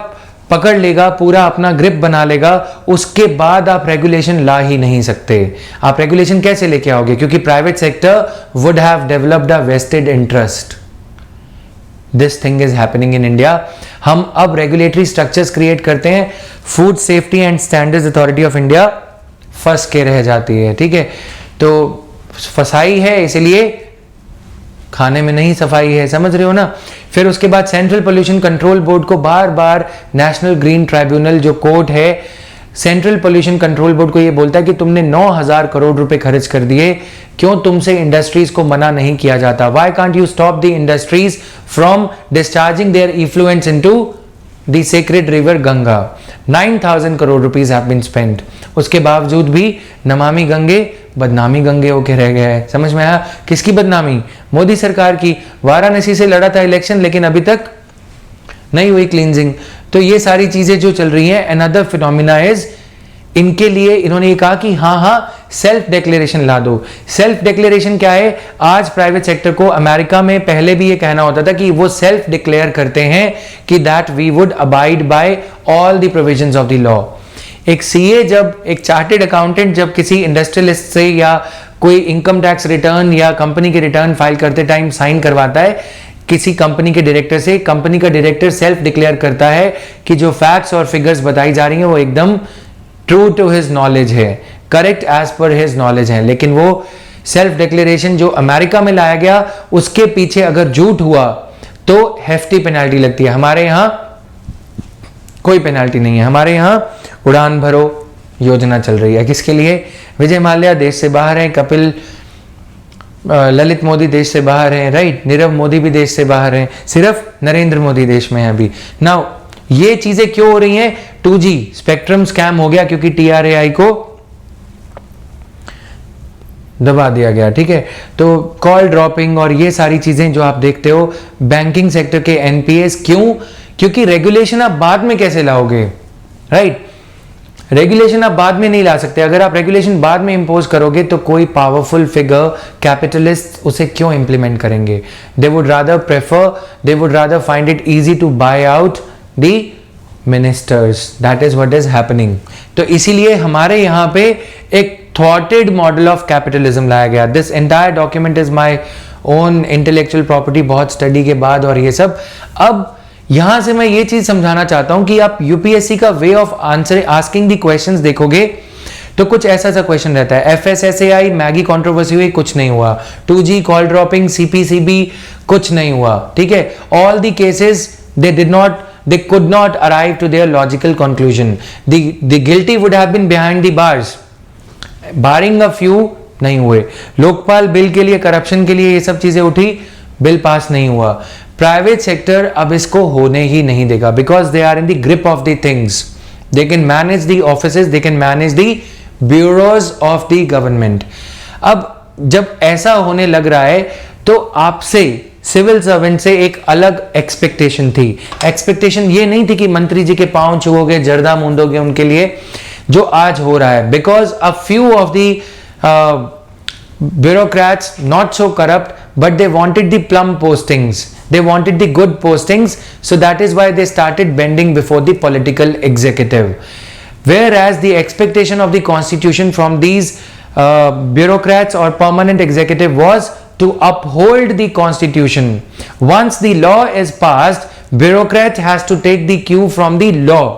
पकड़ लेगा, पूरा अपना ग्रिप बना लेगा, उसके बाद आप रेगुलेशन ला ही नहीं सकते। आप रेगुलेशन कैसे लेके आओगे? क्योंकि private sector would have developed a vested interest. This thing is happening in India. हम अब रेगुलेटरी स्ट्रक्चर्स क्रिएट करते हैं, food safety and standards authority of India फंस के रह जाती है। ठीक है, तो फसाई है, इसलिए खाने में नहीं सफाई है, समझ रहे हो ना। फिर उसके बाद सेंट्रल पोल्यूशन कंट्रोल बोर्ड को बार बार नेशनल ग्रीन ट्राइब्यूनल जो कोर्ट है, सेंट्रल पोल्यूशन कंट्रोल बोर्ड को ये बोलता है कि तुमने 9,000 करोड़ रुपए खर्च कर दिए, क्यों तुमसे इंडस्ट्रीज को मना नहीं किया जाता? Why can't you stop the industries from discharging their effluence into the sacred river Ganga? 9,000 crore rupees have been spent. उसके बावजूद भी नमामि गंगे बदनामी गंगे होके रह गया है। समझ में आया? किसकी बदनामी? मोदी सरकार की। वाराणसी से लड़ा था इलेक्शन, लेकिन अभी तक नहीं हुई क्लींजिंग। तो ये सारी चीजें जो चल रही हैं, अनदर फिनोमिना इज, इनके लिए इन्होंने ये कहा कि हाँ सेल्फ डिक्लेरेशन ला दो। सेल्फ डिक्लेरेशन क्या है? आज प्राइवेट सेक्टर को, अमेरिका में पहले भी ये कहना होता था कि वो सेल्फ डिक्लेयर करते हैं कि that we would abide by all the provisions of the law. एक सीए, जब एक चार्टेड अकाउंटेंट जब किसी इंडस्ट्रियलिस्ट से या कोई इनकम टैक्स रिटर्न या कंपनी के रिटर्न फाइल करते टाइम साइन करवाता है किसी कंपनी के डायरेक्टर से, कंपनी का डायरेक्टर सेल्फ डिक्लेयर करता है कि जो फैक्ट्स और फिगर्स बताई जा रही हैं वो एकदम ट्रू टू हिज नॉलेज है, correct as per his knowledge है। लेकिन वो सेल्फ डिक्लेरेशन जो अमेरिका में लाया गया, उसके पीछे अगर झूठ हुआ तो हेफ्टी पेनाल्टी लगती है। हमारे यहां कोई पेनाल्टी नहीं है। हमारे यहां उड़ान भरो योजना चल रही है। किसके लिए? विजय माल्या देश से बाहर है, कपिल ललित मोदी देश से बाहर है, राइट, नीरव मोदी भी देश से बाहर है, सिर्फ नरेंद्र मोदी देश में है अभी। नाउ ये चीजें क्यों हो रही हैं? 2G स्पेक्ट्रम स्कैम हो गया क्योंकि TRAI को दबा दिया गया। ठीक है, तो कॉल ड्रॉपिंग और ये सारी चीजें जो आप देखते हो, बैंकिंग सेक्टर के NPAs, क्यों? क्योंकि रेगुलेशन आप बाद में कैसे लाओगे, राइट? रेगुलेशन आप बाद में नहीं ला सकते। अगर आप रेगुलेशन बाद में इंपोज करोगे तो कोई पावरफुल फिगर, कैपिटलिस्ट उसे क्यों इंप्लीमेंट करेंगे? They would rather find it easy to buy out the ministers. That is what is happening. तो इसीलिए हमारे यहाँ पे एक थॉटेड मॉडल ऑफ कैपिटलिज्म लाया गया. This entire document is my own intellectual property, बहुत स्टडी के बाद और ये सब. अब यहां से मैं ये चीज समझाना चाहता हूं कि आप यूपीएससी का way of answer asking the questions देखोगे तो कुछ ऐसा सा क्वेश्चन रहता है. एफएसएसएआई मैगी कंट्रोवर्सी हुई, कुछ नहीं हुआ. 2G कॉल ड्रॉपिंग, सीपीसीबी, कुछ नहीं हुआ. ठीक है. All the cases they could not arrive to their logical conclusion. The guilty would have been behind the bars, barring a few. नहीं हुए. लोकपाल बिल के लिए, करप्शन के लिए ये सब चीजें उठी, बिल पास नहीं हुआ. प्राइवेट सेक्टर अब इसको होने ही नहीं देगा, because they are in the grip of the things. They can manage the offices, they can manage the bureaus of the government. अब जब ऐसा होने लग रहा है तो आपसे सिविल सर्वेंट से एक अलग एक्सपेक्टेशन थी. एक्सपेक्टेशन ये नहीं थी कि मंत्री जी के पांव छुओगे, जर्दा मूंदोगे उनके लिए, जो आज हो रहा है. Because a few of the bureaucrats not so corrupt, but they wanted the plum postings, they wanted the good postings, so that is why they started bending before the political executive. Whereas the expectation of the constitution from these bureaucrats or permanent executive was to uphold the constitution. Once the law is passed, bureaucrat has to take the cue from the law.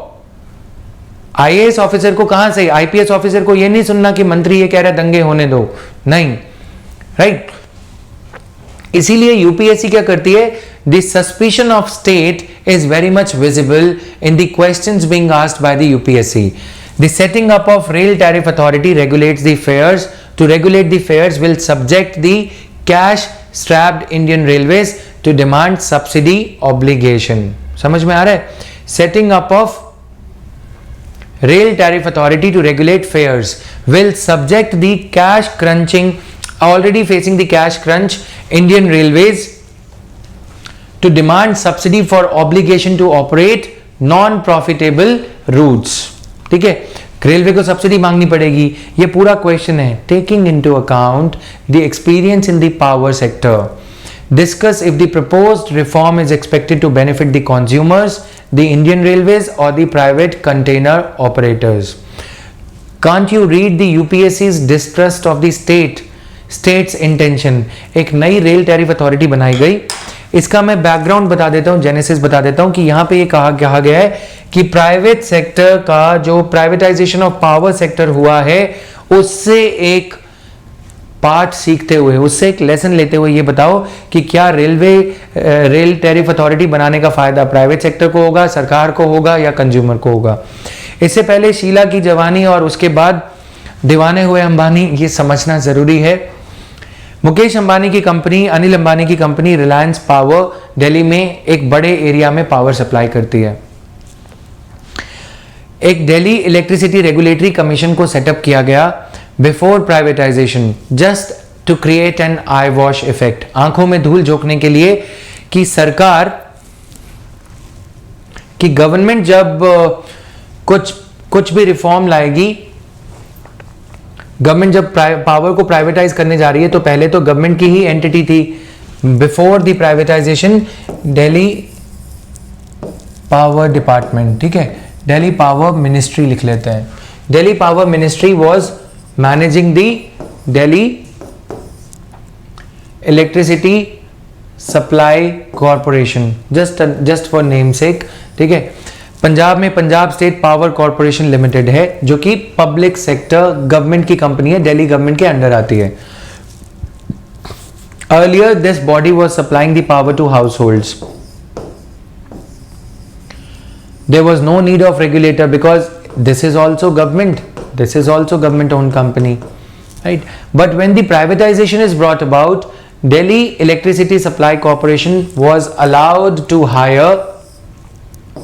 IAS officer को कहां से, IPS officer को यह नहीं सुनना कि मंत्री ये कह रहा है दंगे होने दो, नहीं. राइट. इसीलिए यूपीएससी क्या करती है, the suspicion of state is very much visible in the questions being asked by the UPSC. The setting up of rail tariff authority regulates the fares. To regulate the fares will subject the cash strapped Indian railways to demand subsidy obligation. समझ में आ रहा है. Setting up of Rail Tariff Authority to regulate fares will subject the cash crunching, already facing the cash crunch, Indian Railways to demand subsidy for obligation to operate non-profitable routes. ठीक है. Railway को subsidy मांगनी पड़ेगी. ये पूरा question है. Taking into account the experience in the power sector. Discuss if the proposed reform is expected to benefit the consumers, the Indian Railways or the private container operators. Can't you read the UPSC's distrust of the state's intention? एक नई rail tariff authority बनाई गई. इसका मैं background बता देता हूँ, genesis बता देता हूँ कि यहाँ पे ये कहा गया है कि प्राइवेट सेक्टर का जो प्राइवेटाइजेशन ऑफ पावर सेक्टर हुआ है उससे एक पार्ट सीखते हुए, उससे एक लेसन लेते हुए ये बताओ कि क्या रेल टैरिफ अथॉरिटी बनाने का फायदा प्राइवेट सेक्टर को होगा, सरकार को होगा या कंज्यूमर को होगा. इससे पहले शीला की जवानी और उसके बाद दीवाने हुए अंबानी, ये समझना जरूरी है. मुकेश अंबानी की कंपनी, अनिल अंबानी की कंपनी रिलायंस पावर दिल्ली में एक बड़े एरिया में पावर सप्लाई करती है. एक दिल्ली इलेक्ट्रिसिटी रेगुलेटरी कमीशन को सेटअप किया गया before privatisation, just to create an eye wash effect. आंखों में धूल झोंकने के लिए कि सरकार की गवर्नमेंट जब कुछ भी रिफॉर्म लाएगी, गवर्नमेंट जब पावर को प्राइवेटाइज करने जा रही है तो पहले तो गवर्नमेंट की ही एंटिटी थी. Before the privatisation Delhi power department, ठीक है, दिल्ली पावर मिनिस्ट्री लिख लेते हैं. Delhi power ministry was managing the Delhi electricity supply corporation, just for name sake. ठीक है. पंजाब में Punjab state power corporation limited है जो कि पब्लिक सेक्टर गवर्नमेंट की कंपनी है, दिल्ली गवर्नमेंट के अंडर आती है. Earlier this body was supplying the power to households. There was no need of regulator because this is also government owned company, right? But when the privatization is brought about, Delhi Electricity Supply Corporation was allowed to hire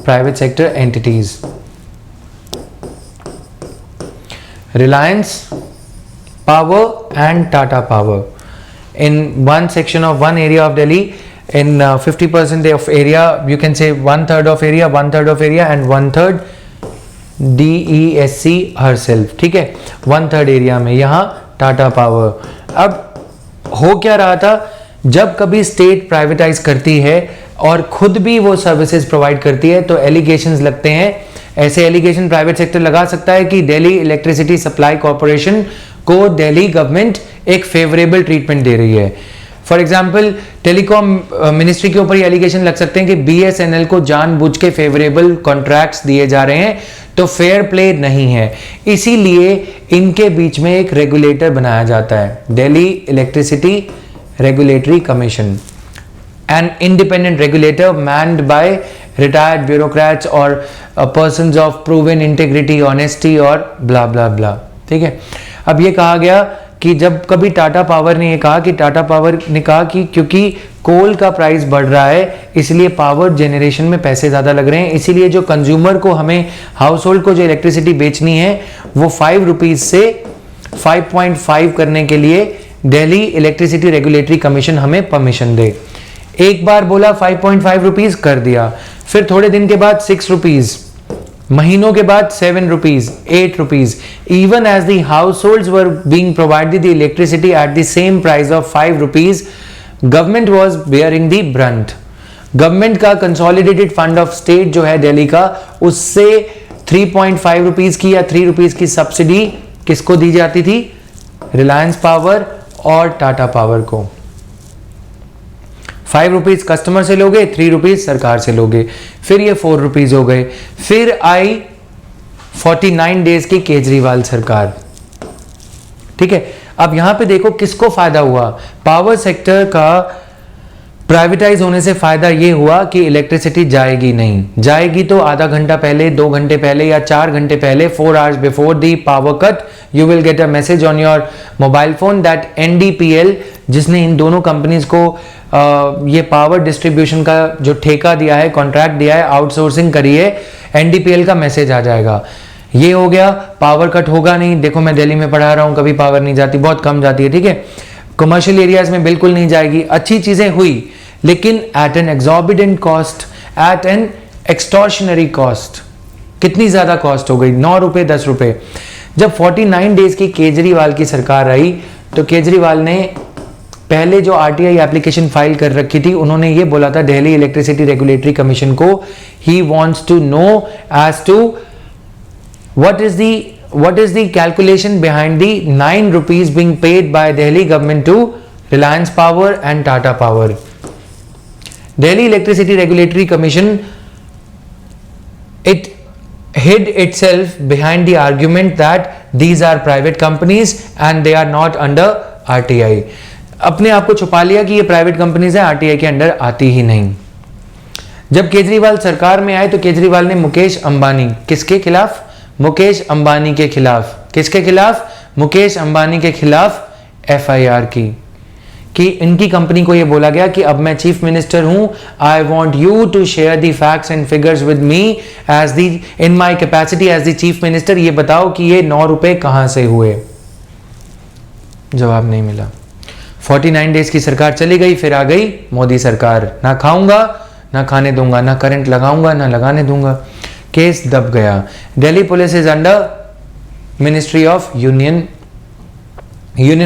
private sector entities. Reliance Power and Tata Power. In one section of one area of Delhi, in 50% of area, you can say 1/3 of area, 1/3 of area and 1/3 DESC herself. ठीक है. 1/3 area में यहाँ Tata power. अब हो क्या रहा था, जब कभी स्टेट प्राइवेटाइज करती है और खुद भी वो सर्विसेज प्रोवाइड करती है, तो एलिगेशंस लगते हैं। ऐसे एलिगेशन प्राइवेट सेक्टर लगा सकता है कि दिल्ली इलेक्ट्रिसिटी सप्लाई कॉर्पोरेशन को दिल्ली गवर्नमेंट एक फेवरेबल ट्रीटमेंट दे रही है। फॉर एग्जाम्पल टेलीकॉम मिनिस्ट्री के ऊपर ये एलिगेशन लग सकते हैं कि बीएसएनएल को जानबूझ के फेवरेबल कॉन्ट्रैक्ट्स दिए जा रहे हैं, तो फेयर प्ले नहीं है, इसीलिए इनके बीच में एक रेगुलेटर बनाया जाता है, Delhi electricity regulatory commission, an independent regulator manned by retired bureaucrats और persons of proven integrity, honesty और ब्ला ब्ला ब्ला। ठीक है, अब ये कहा गया कि जब कभी टाटा पावर ने ये कहा कि क्योंकि कोल का प्राइस बढ़ रहा है इसलिए पावर जनरेशन में पैसे ज़्यादा लग रहे हैं, इसीलिए जो कंज्यूमर को, हमें हाउस होल्ड को जो इलेक्ट्रिसिटी बेचनी है वो 5 रुपीज़ से 5.5 करने के लिए दिल्ली इलेक्ट्रिसिटी रेगुलेटरी कमीशन हमें परमिशन दे। एक बार बोला 5.5 रुपीज़ कर दिया, फिर थोड़े दिन के बाद 6 रुपीज़, महीनों के बाद 7 rupees, 8 rupees, even as the households were being provided the electricity at the same price of 5 rupees, government was bearing the brunt. Government का कंसोलिडेटेड फंड ऑफ स्टेट जो है दिल्ली का, उससे 3.5 रुपीज की या 3 रुपीज की सब्सिडी किसको दी जाती थी? रिलायंस पावर और टाटा पावर को। 5 रुपीज कस्टमर से लोगे, 3 रुपीज सरकार से लोगे, फिर ये 4 रुपीज हो गए। फिर आई 49 डेज की केजरीवाल सरकार। ठीक है, अब यहां पे देखो किसको फायदा हुआ। पावर सेक्टर का प्राइवेटाइज होने से फायदा ये हुआ कि इलेक्ट्रिसिटी जाएगी नहीं, जाएगी तो आधा घंटा पहले, 2 घंटे पहले या 4 घंटे पहले, 4 hours before the power cut, you will get a message on your mobile phone that NDPL, जिसने इन दोनों कंपनीज को ये पावर डिस्ट्रीब्यूशन का जो ठेका दिया है, कॉन्ट्रैक्ट दिया है, आउटसोर्सिंग करी है, एनडीपीएल का मैसेज आ जाएगा। ये हो गया, पावर कट होगा नहीं। देखो मैं दिल्ली में पढ़ा रहा हूं, कभी पावर नहीं जाती, बहुत कम जाती है। ठीक है, कमर्शियल एरियाज में बिल्कुल नहीं जाएगी। अच्छी चीजें हुई, लेकिन at an exorbitant cost, at an extortionary cost. कितनी ज्यादा कॉस्ट हो गई? 9 रुपए, 10 रुपए। जब 49 डेज की केजरीवाल की सरकार आई, तो केजरीवाल ने पहले जो आरटीआई एप्लीकेशन फाइल कर रखी थी, उन्होंने ये बोला था दिल्ली इलेक्ट्रिसिटी रेगुलेटरी कमीशन को, he wants to know as to what is the calculation behind the 9 rupees being paid by Delhi government to Reliance Power and Tata Power. Delhi Electricity Regulatory Commission, it hid itself behind the argument that these are private companies and they are not under RTI. अपने आप को छुपा लिया कि ये private companies है, RTI के under आती ही नहीं। जब केजरीवाल सरकार में आए तो केजरीवाल ने मुकेश अंबानी, किसके खिलाफ? मुकेश अंबानी के खिलाफ। किसके खिलाफ? मुकेश अंबानी के खिलाफ एफआईआर की, कि इनकी कंपनी को यह बोला गया कि अब मैं चीफ मिनिस्टर हूं, I want you to share the facts and figures with me as the in my capacity as the chief minister. ये बताओ कि ये 9 रुपए कहां से हुए? जवाब नहीं मिला। 49 डेज की सरकार चली गई, फिर आ गई मोदी सरकार। ना खाऊंगा, ना खाने दूंगा, ना करंट लगाऊंगा, ना लगाने दूंगा। केस दब गया। Delhi police is under ministry of union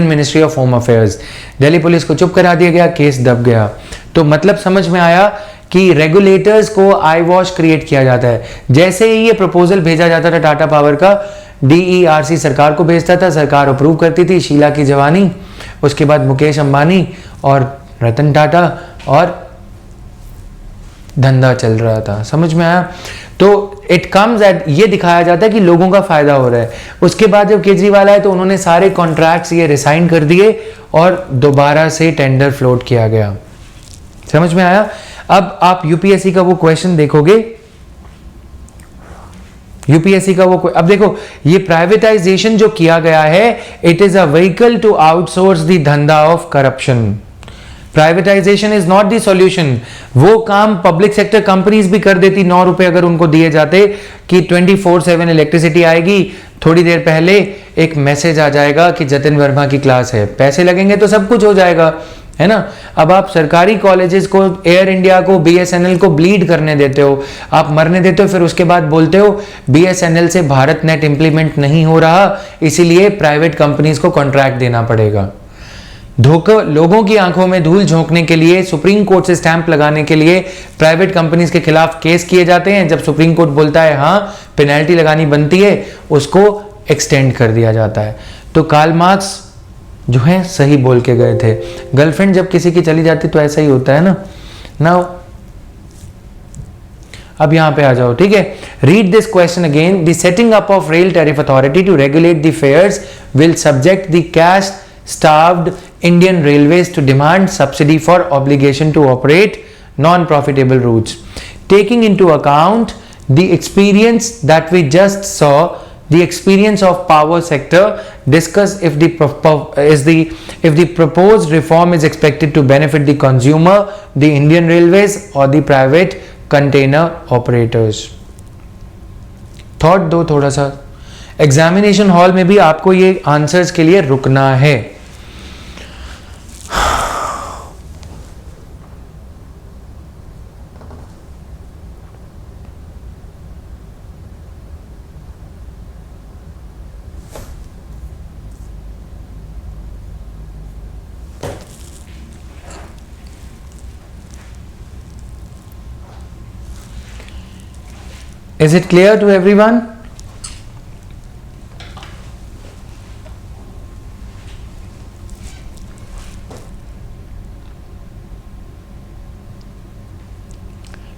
ministry of home affairs. Delhi police को चुप करा दिया गया, केस दब गया। तो मतलब समझ में आया कि रेगुलेटर्स को आई वॉश क्रिएट किया जाता है। जैसे ही ये प्रपोजल भेजा जाता था टाटा पावर का, डीईआरसी सरकार को भेजता था, सरकार अप्रूव करती थी, शीला की जवानी, उसके बाद मुकेश अंबानी और रतन टाटा, और धंधा चल रहा था। समझ में आया? तो इट कम्स एट, ये दिखाया जाता है कि लोगों का फायदा हो रहा है। उसके बाद जब केजरीवाल आए तो उन्होंने सारे कॉन्ट्रैक्ट्स ये रिसाइन कर दिए और दोबारा से टेंडर फ्लोट किया गया। समझ में आया? अब आप यूपीएससी का वो क्वेश्चन देखोगे, यूपीएससी का वो, अब देखो ये प्राइवेटाइजेशन जो किया गया है, it is a vehicle to outsource the धंधा of corruption. Privatization is not the solution. वो काम पब्लिक सेक्टर कंपनीज भी कर देती। 9 रुपए अगर उनको दिए जाते कि 24/7 इलेक्ट्रिसिटी आएगी, थोड़ी देर पहले एक मैसेज आ जाएगा कि जतिन वर्मा की क्लास है, पैसे लगेंगे तो सब कुछ हो जाएगा, है ना? अब आप सरकारी कॉलेजेस को, एयर इंडिया को, बीएसएनएल को ब्लीड करने देते हो, आप मरने देते हो, फिर उसके बाद बोलते हो बीएसएनएल से भारत नेट इंप्लीमेंट नहीं हो रहा, इसीलिए प्राइवेट कंपनीज को कॉन्ट्रैक्ट देना पड़ेगा। धोखा, लोगों की आंखों में धूल झोंकने के लिए सुप्रीम कोर्ट से स्टैंप लगाने के लिए प्राइवेट कंपनीज के खिलाफ केस किए जाते हैं। जब सुप्रीम कोर्ट बोलता है हाँ पेनल्टी लगानी बनती है, उसको एक्सटेंड कर दिया जाता है। तो कार्ल मार्क्स जो है सही बोल के गए थे। गर्लफ्रेंड जब किसी की चली जाती तो ऐसा ही होता है ना। नाउ अब यहां पे आ जाओ, ठीक है। Read this question again. The setting up of rail tariff authority to regulate the fares will subject the cash starved Indian Railways to demand subsidy for obligation to operate non-profitable routes. Taking into account the experience that we just saw, the experience of power sector, discuss if the proposed reform is expected to benefit the consumer, the Indian Railways or the private container operators. Thought दो थोड़ा सा। Examination hall में भी आपको ये answers के लिए रुकना है। Is it clear to everyone?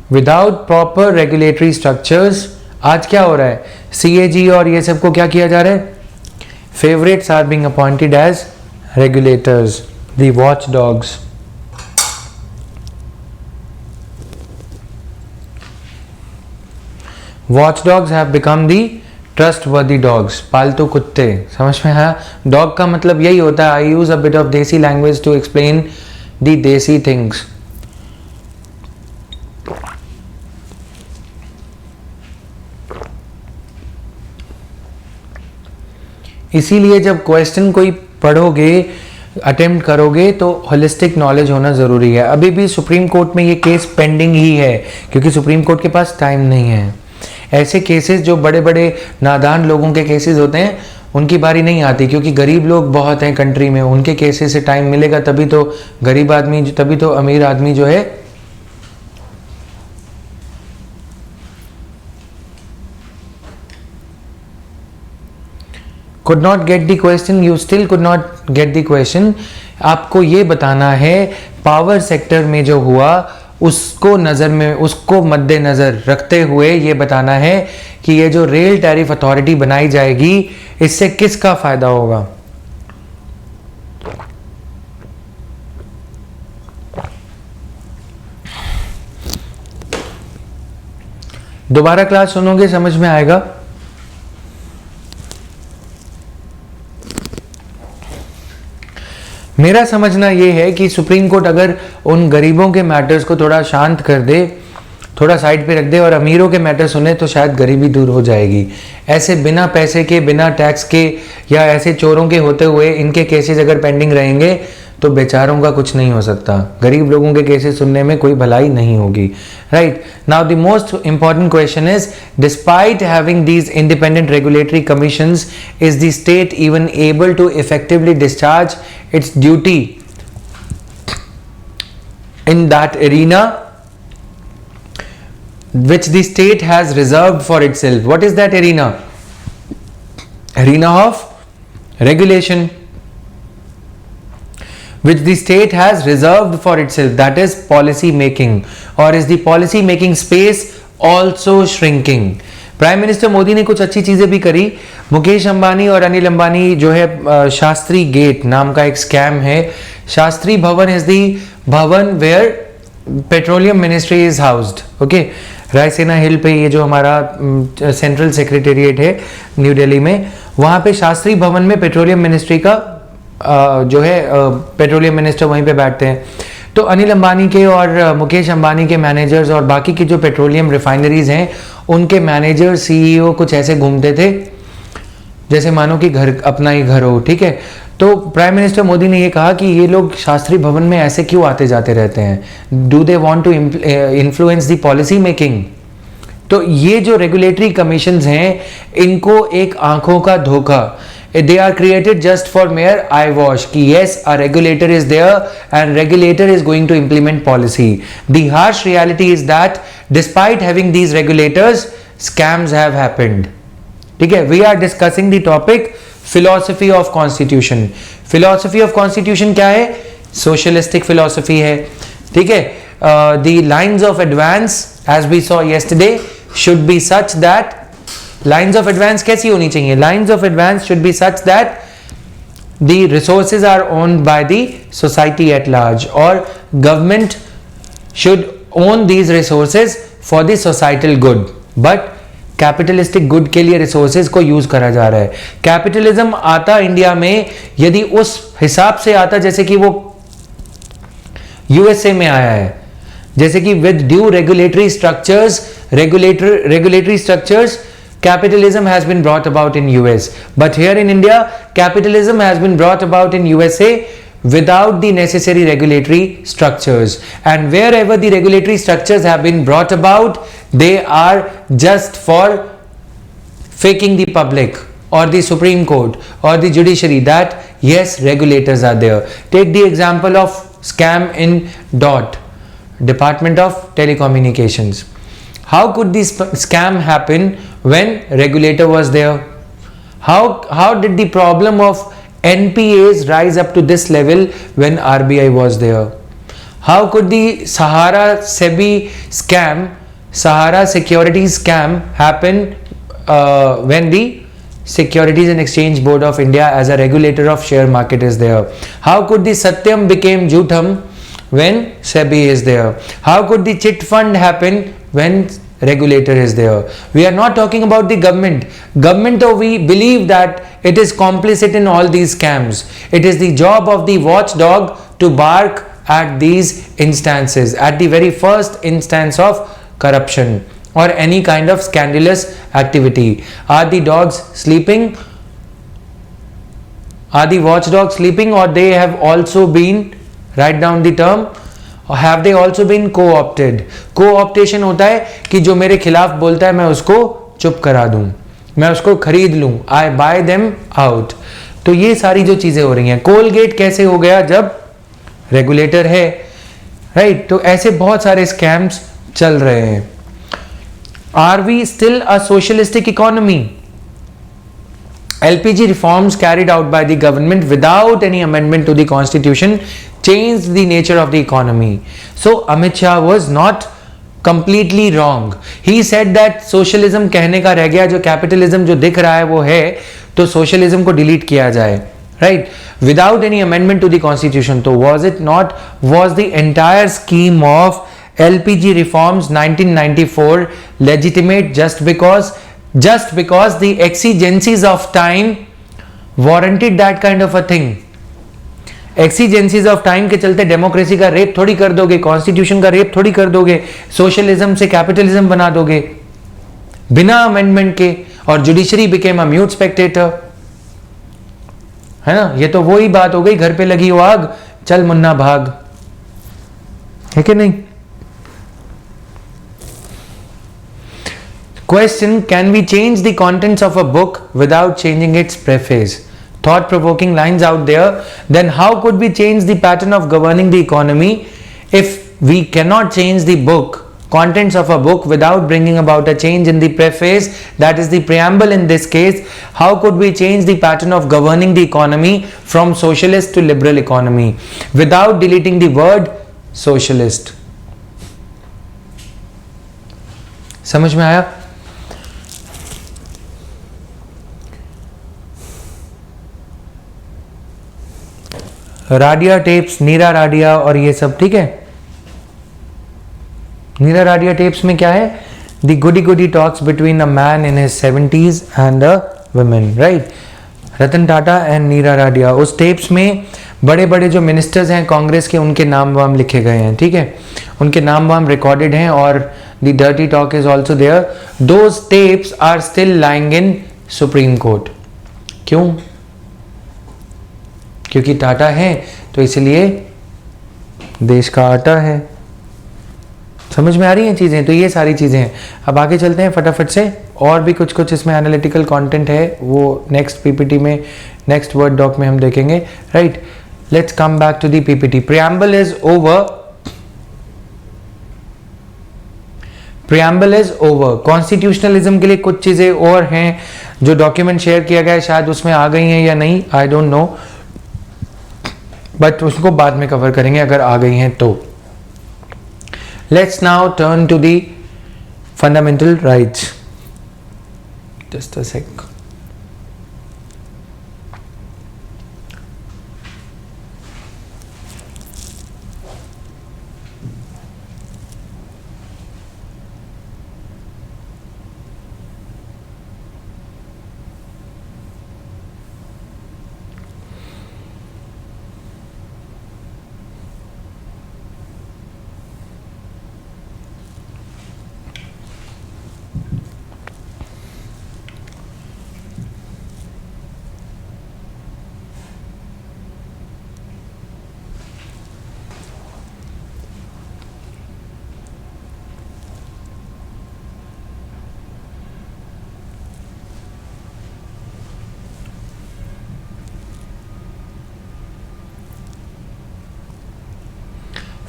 Without proper regulatory structures, आज क्या हो रहा है? CAG और ये सबको क्या किया जा रहा है? Favorites are being appointed as regulators, the watchdogs. Watchdogs have become the trustworthy dogs. पालतू कुत्ते, समझ में आया? Dog का मतलब यही होता है। I use a bit of desi language to explain the desi things. इसीलिए जब क्वेश्चन कोई पढ़ोगे, अटेम्प्ट करोगे तो होलिस्टिक नॉलेज होना ज़रूरी है। अभी भी सुप्रीम कोर्ट में ये केस पेंडिंग ही है क्योंकि सुप्रीम कोर्ट के पास टाइम नहीं है। ऐसे केसेस जो बड़े बड़े नादान लोगों के केसेस होते हैं उनकी बारी नहीं आती क्योंकि गरीब लोग बहुत हैं कंट्री में, उनके केसेस से टाइम मिलेगा तभी तो गरीब आदमी, तभी तो अमीर आदमी जो है could not get the question, you still could not get the question। आपको ये बताना है पावर सेक्टर में जो हुआ उसको नज़र में, उसको मद्देनज़र रखते हुए ये बताना है कि ये जो रेल टैरिफ अथॉरिटी बनाई जाएगी इससे किसका फ़ायदा होगा। दोबारा क्लास सुनोगे समझ में आएगा। मेरा समझना ये है कि सुप्रीम कोर्ट अगर उन गरीबों के मैटर्स को थोड़ा शांत कर दे, थोड़ा साइड पे रख दे और अमीरों के मैटर सुने तो शायद गरीबी दूर हो जाएगी। ऐसे बिना पैसे के, बिना टैक्स के या ऐसे चोरों के होते हुए इनके केसेस अगर पेंडिंग रहेंगे तो बेचारों का कुछ नहीं हो सकता। गरीब लोगों के केसेस सुनने में कोई भलाई नहीं होगी। Right now the most important question is, despite having these independent regulatory commissions, is the state even able to effectively discharge its duty in that arena which the state has reserved for itself? What is that arena? Arena of regulation which the state has reserved for itself, that is policy making, or is the policy making space also shrinking? Prime minister Modi ने कुछ अच्छी चीज़ें भी करी। मुकेश अंबानी और अनिल अंबानी जो है, Shastri gate नाम का एक स्कैम है। शास्त्री भवन is the Bhawan where petroleum ministry is housed. Okay, Raisina hill पे ये जो हमारा सेंट्रल सेक्रेटेरिएट है न्यू दिल्ली में, वहाँ पे शास्त्री भवन में पेट्रोलियम मिनिस्ट्री का जो है पेट्रोलियम मिनिस्टर वहीं पे बैठते हैं। तो अनिल अंबानी के और मुकेश अंबानी के मैनेजर्स और बाकी की जो पेट्रोलियम रिफाइनरीज हैं उनके मैनेजर, सीईओ कुछ ऐसे घूमते थे जैसे मानो कि घर अपना ही घर हो। ठीक है, तो प्राइम मिनिस्टर मोदी ने ये कहा कि ये लोग शास्त्री भवन में ऐसे क्यों आते जाते रहते हैं, do they want to influence the policy making. तो ये जो रेगुलेटरी कमीशंस हैं इनको एक आंखों का धोखा, they are created just for mere eyewash ki yes, a regulator is there and regulator is going to implement policy. The harsh reality is that despite having these regulators, scams have happened. ठीक है, we are discussing the topic philosophy of constitution. philosophy of constitution क्या है? socialistic philosophy है. ठीक है, the lines of advance as we saw yesterday should be such that lines of advance कैसी होनी चाहिए? lines of advance should be such that the resources are owned by the society at large, or government should own these resources for the societal good. but capitalistic good के लिए resources को use करा जा रहा है. Capitalism आता India में यदि उस हिसाब से आता जैसे कि वो यूएसए में आया है, जैसे कि with due regulatory structures capitalism has been brought about in US, but here in India capitalism has been brought about in USA without the necessary regulatory structures, and wherever the regulatory structures have been brought about, they are just for faking the public or the Supreme Court or the judiciary that yes, regulators are there. Take the example of scam in DOT, Department of Telecommunications. How could this scam happen when regulator was there? How did the problem of NPAs rise up to this level when RBI was there? How could the Sahara Securities scam happen when the Securities and Exchange Board of India as a regulator of share market is there? How could the Satyam became Jhutham when SEBI is there? How could the chit fund happen when regulator is there? We are not talking about the government. Government, though we believe that it is complicit in all these scams, it is the job of the watchdog to bark at these instances, at the very first instance of corruption or any kind of scandalous activity. Are the dogs sleeping? Are the watchdogs sleeping, or they have also been, write down the term, or have they also been co-opted? Co-optation होता है कि जो मेरे खिलाफ बोलता है मैं उसको चुप करा दूं, मैं उसको खरीद लूं, I buy them out. तो ये सारी जो चीजें हो रही हैं. कोलगेट कैसे हो गया? जब रेगुलेटर है, राइट? तो ऐसे बहुत सारे स्कैम्स चल रहे हैं. Are we still a socialistic economy? LPG reforms carried out by the government without any amendment to the constitution changed the nature of the economy. So Amit Shah was not completely wrong. He said that socialism कहने का रह गया, जो capitalism जो दिख रहा है वो है, तो socialism को delete किया जाए, right? Without any amendment to the constitution. तो was the entire scheme of LPG reforms 1994 legitimate just because the exigencies of time warranted that kind of a thing? Exigencies of time के चलते democracy का rape थोड़ी कर दोगे, constitution का rape थोड़ी कर दोगे, सोशलिज्म से कैपिटलिज्म बना दोगे बिना अमेंडमेंट के, और judiciary became a mute Spectator, है ना? ये तो वही बात हो गई, घर पे लगी हो आग, चल मुन्ना भाग, है कि नहीं? Question: Can we change the contents of a book without changing its preface? Thought-provoking lines out there. Then how could we change the pattern of governing the economy if we cannot change the contents of a book without bringing about a change in the preface, that is the preamble in this case? How could we change the pattern of governing the economy from socialist to liberal economy without deleting the word socialist? समझ में आया? Radia tapes, नीरा राडिया और ये सब, ठीक है? नीरा Radia tapes में क्या है? The goody goody talks between a man in his 70s and a woman, right? Ratan Tata and Niira Radia. उस टेप्स में बड़े बड़े जो मिनिस्टर्स हैं कांग्रेस के, उनके नाम वाम लिखे गए हैं, ठीक है? उनके नाम वाम रिकॉर्डेड हैं, और the dirty talk is also there. Those tapes are still lying in supreme court. क्यों? क्योंकि टाटा है तो इसलिए देश का आटा है. समझ में आ रही हैं चीज़ें? तो ये सारी चीज़ें हैं। अब आगे चलते हैं फटाफट से, और भी कुछ कुछ इसमें एनालिटिकल कंटेंट है, वो नेक्स्ट पीपीटी में, नेक्स्ट वर्ड डॉक में हम देखेंगे, right. Let's come back to the PPT. Preamble is over, preamble is over. Constitutionalism के लिए कुछ चीज़ें और हैं जो डॉक्यूमेंट शेयर किया गया है, शायद उसमें आ गई हैं या नहीं, आई डोंट नो, बट उसको बाद में कवर करेंगे अगर आ गई हैं तो। Let's now turn to the fundamental rights. Just a sec.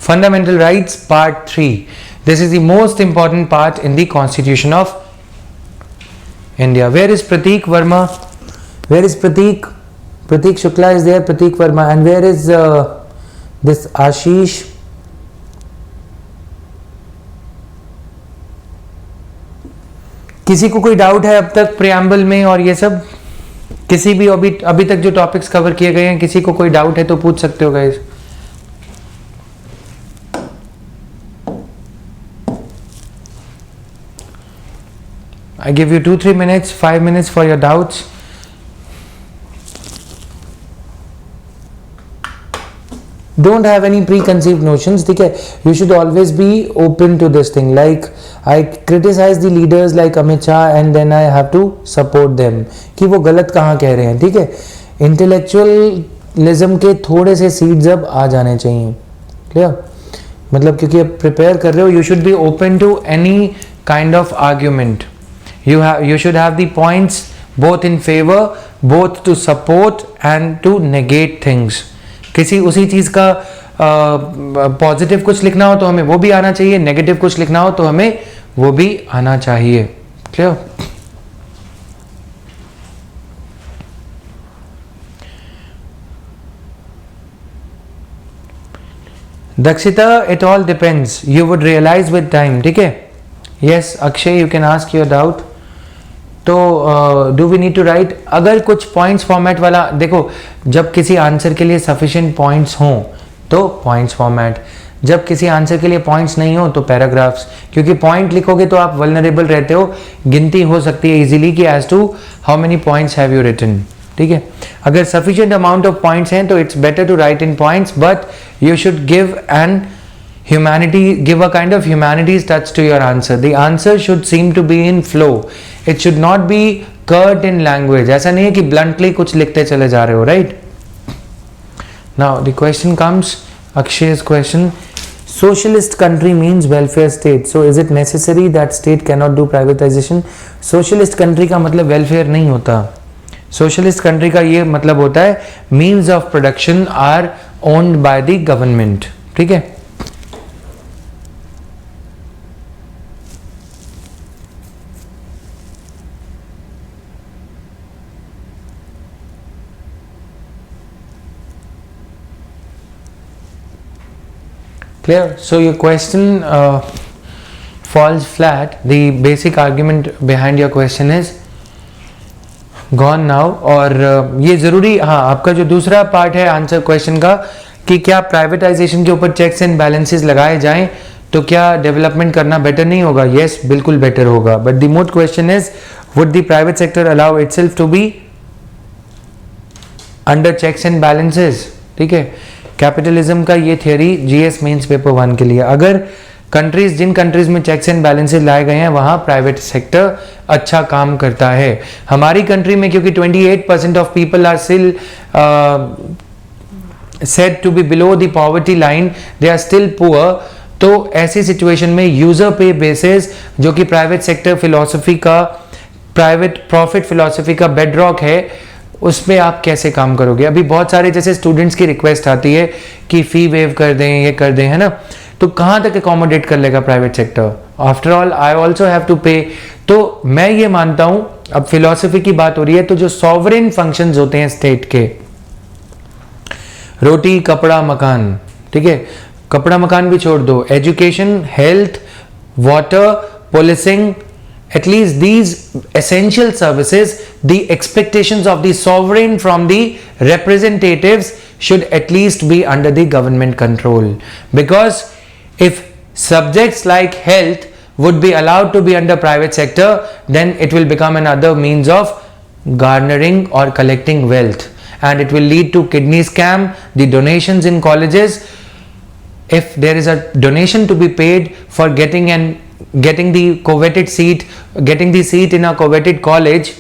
Fundamental Rights Part 3. This is the most important part in the Constitution of India. Where is Prateek Verma? Where is Prateek? Prateek Shukla is there, Prateek Verma. And where is this Ashish? किसी को कोई doubt है अब तक preamble में और ये सब? किसी भी अभी तक जो टॉपिक्स कवर किए गए हैं, किसी को कोई डाउट है तो पूछ सकते हो guys. I give you 2-3 minutes, 5 minutes for your doubts. Don't have any preconceived notions, ठीक है? You should always be open to this thing. Like I criticize the leaders like Amit Shah and then I have to support them कि वो गलत कहाँ कह रहे हैं, ठीक है? Intellectualism के थोड़े से seeds अब आ जाने चाहिए, clear? मतलब क्योंकि अब prepare कर रहे हो, you should be open to any kind of argument. You should have the points both in favor, both to support and to negate things. किसी उसी चीज का पॉजिटिव कुछ लिखना हो तो हमें वो भी आना चाहिए, नेगेटिव कुछ लिखना हो तो हमें वो भी आना चाहिए, clear? Dakshita, it all depends. You would realize with time, ठीक है? Yes, Akshay, you can ask your doubt. तो do we need to write, अगर कुछ पॉइंट्स फॉर्मेट वाला, देखो जब किसी आंसर के लिए सफिशिएंट पॉइंट्स हों तो पॉइंट्स फॉर्मेट, जब किसी आंसर के लिए पॉइंट्स नहीं हो तो पैराग्राफ्स, क्योंकि पॉइंट लिखोगे तो आप वल्नरेबल रहते हो, गिनती हो सकती है इजीली कि as to how many points have you written, ठीक है? अगर सफिशिएंट अमाउंट ऑफ पॉइंट्स हैं तो it's better to write in points, but you should give an give a kind of humanities touch to your answer. The answer should seem to be in flow. It should not be curt in language. ऐसा नहीं है कि bluntly कुछ लिखते चले जा रहे हो, right? Now the question comes, Akshay's question. Socialist country means welfare state. So is it necessary that state cannot do privatization? Socialist country का मतलब welfare नहीं होता. Socialist country का ये मतलब होता है means of production are owned by the government. ठीक है? Clear? So your question falls flat. The basic argument behind your question is gone now. और ये ज़रूरी, हाँ, आपका जो दूसरा पार्ट है आंसर क्वेश्चन का कि क्या प्राइवेटाइजेशन के ऊपर चेक्स एंड बैलेंसेस लगाए जाएं तो क्या डेवलपमेंट करना बेटर नहीं होगा? यस, बिल्कुल बेटर होगा, but the most question is would the private sector allow itself to be under checks and balances? ठीक है, कैपिटलिज्म का ये थियोरी जीएस मेंस पेपर 1 के लिए, अगर कंट्रीज, जिन कंट्रीज में चेक्स एंड बैलेंसेस लाए गए हैं वहां प्राइवेट सेक्टर अच्छा काम करता है। हमारी कंट्री में क्योंकि 28% of people are still said to be below the poverty line, they are still poor, तो ऐसी सिचुएशन में यूजर पे बेसिस, जो कि प्राइवेट सेक्टर फिलॉसफी का, प्राइवेट प्रॉफिट फिलॉसफी का बेडरॉक है, उस पे आप कैसे काम करोगे? अभी बहुत सारे जैसे स्टूडेंट्स की रिक्वेस्ट आती है कि फी वेव कर दें, ये कर दें, है ना, तो कहाँ तक अकोमोडेट कर लेगा private sector? After all I also have to pay. तो मैं ये मानता हूं, अब फिलॉसफी की बात हो रही है, तो जो सॉवरेन फंक्शंस होते हैं स्टेट के, रोटी कपड़ा मकान, ठीक है, कपड़ा मकान भी छोड़ दो, education, health, water, policing, at least these essential services, the expectations of the sovereign from the representatives should at least be under the government control. Because if subjects like health would be allowed to be under private sector, then it will become another means of garnering or collecting wealth, and it will lead to kidney scam, the donations in colleges. If there is a donation to be paid for getting the coveted seat, getting the seat in a coveted college,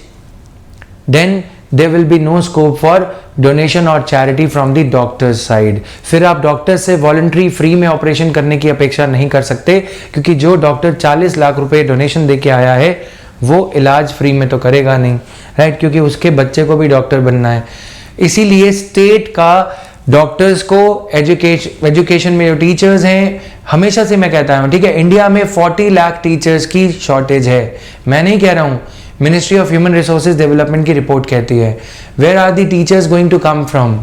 then there will be no scope for donation or charity from the doctor's side. फिर आप doctor से voluntary free में operation करने की अपेक्षा नहीं कर सकते, क्योंकि जो डॉक्टर 40 लाख रुपए डोनेशन दे के आया है वो इलाज फ्री में तो करेगा नहीं, राइट, क्योंकि उसके बच्चे को भी डॉक्टर बनना है। इसीलिए स्टेट का डॉक्टर्स को, एजुकेशन में जो टीचर्स हैं, हमेशा से मैं कहता हूं, ठीक है, इंडिया में 40 लाख टीचर्स की शॉर्टेज है। मैं नहीं कह रहा हूं, ministry of human resources development की रिपोर्ट कहती है। Where are the teachers going to come from?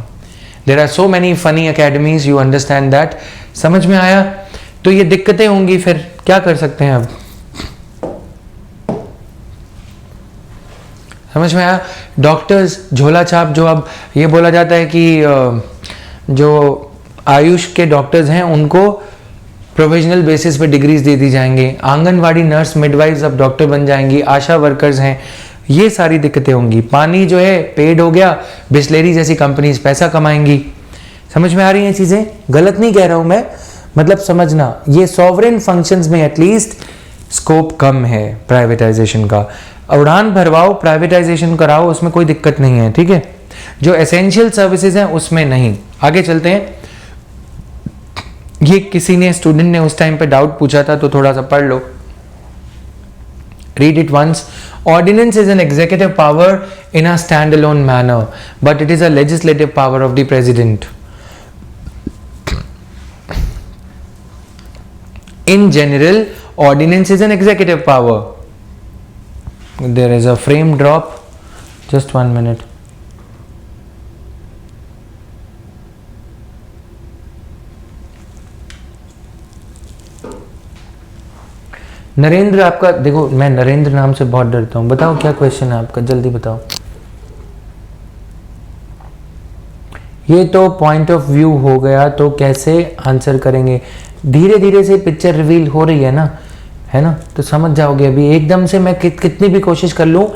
There are so many funny academies, you understand that. समझ में आया? तो ये दिक्कतें होंगी, फिर क्या कर सकते हैं? अब समझ में आया? डॉक्टर्स झोला छाप, जो अब ये बोला जाता है कि जो आयुष के डॉक्टर्स हैं उनको प्रोविजनल बेसिस पे डिग्रीज दे दी जाएंगे, आंगनवाड़ी नर्स, मिडवाइव्स अब डॉक्टर बन जाएंगी, आशा वर्कर्स हैं, ये सारी दिक्कतें होंगी। पानी जो है पेड हो गया, बिस्लेरी जैसी कंपनीज पैसा कमाएंगी। समझ में आ रही हैं चीजें? गलत नहीं कह रहा हूं मैं, मतलब समझना, ये सॉवरेन फंक्शंस में एटलीस्ट स्कोप कम है प्राइवेटाइजेशन का। उड़ान भरवाओ, प्राइवेटाइजेशन कराओ, उसमें कोई दिक्कत नहीं है, ठीक है। जो एसेंशियल सर्विसेज हैं उसमें नहीं। आगे चलते हैं। ये किसी ने, स्टूडेंट ने उस टाइम पे डाउट पूछा था, तो थोड़ा सा पढ़ लो, read it once. Ordinance is an executive power in a standalone manner, but it is a legislative power of the president. In general, ordinance is an executive power. There is a frame drop. Just 1 minute. Narendra, आपका देखो, मैं नरेंद्र नाम से बहुत डरता हूं। बताओ क्या क्वेश्चन है आपका, जल्दी बताओ। ये तो पॉइंट ऑफ व्यू हो गया, तो कैसे आंसर करेंगे? धीरे धीरे से पिक्चर रिवील हो रही है ना, तो समझ जाओगे। अभी एकदम से मैं कितनी भी कोशिश कर लूं,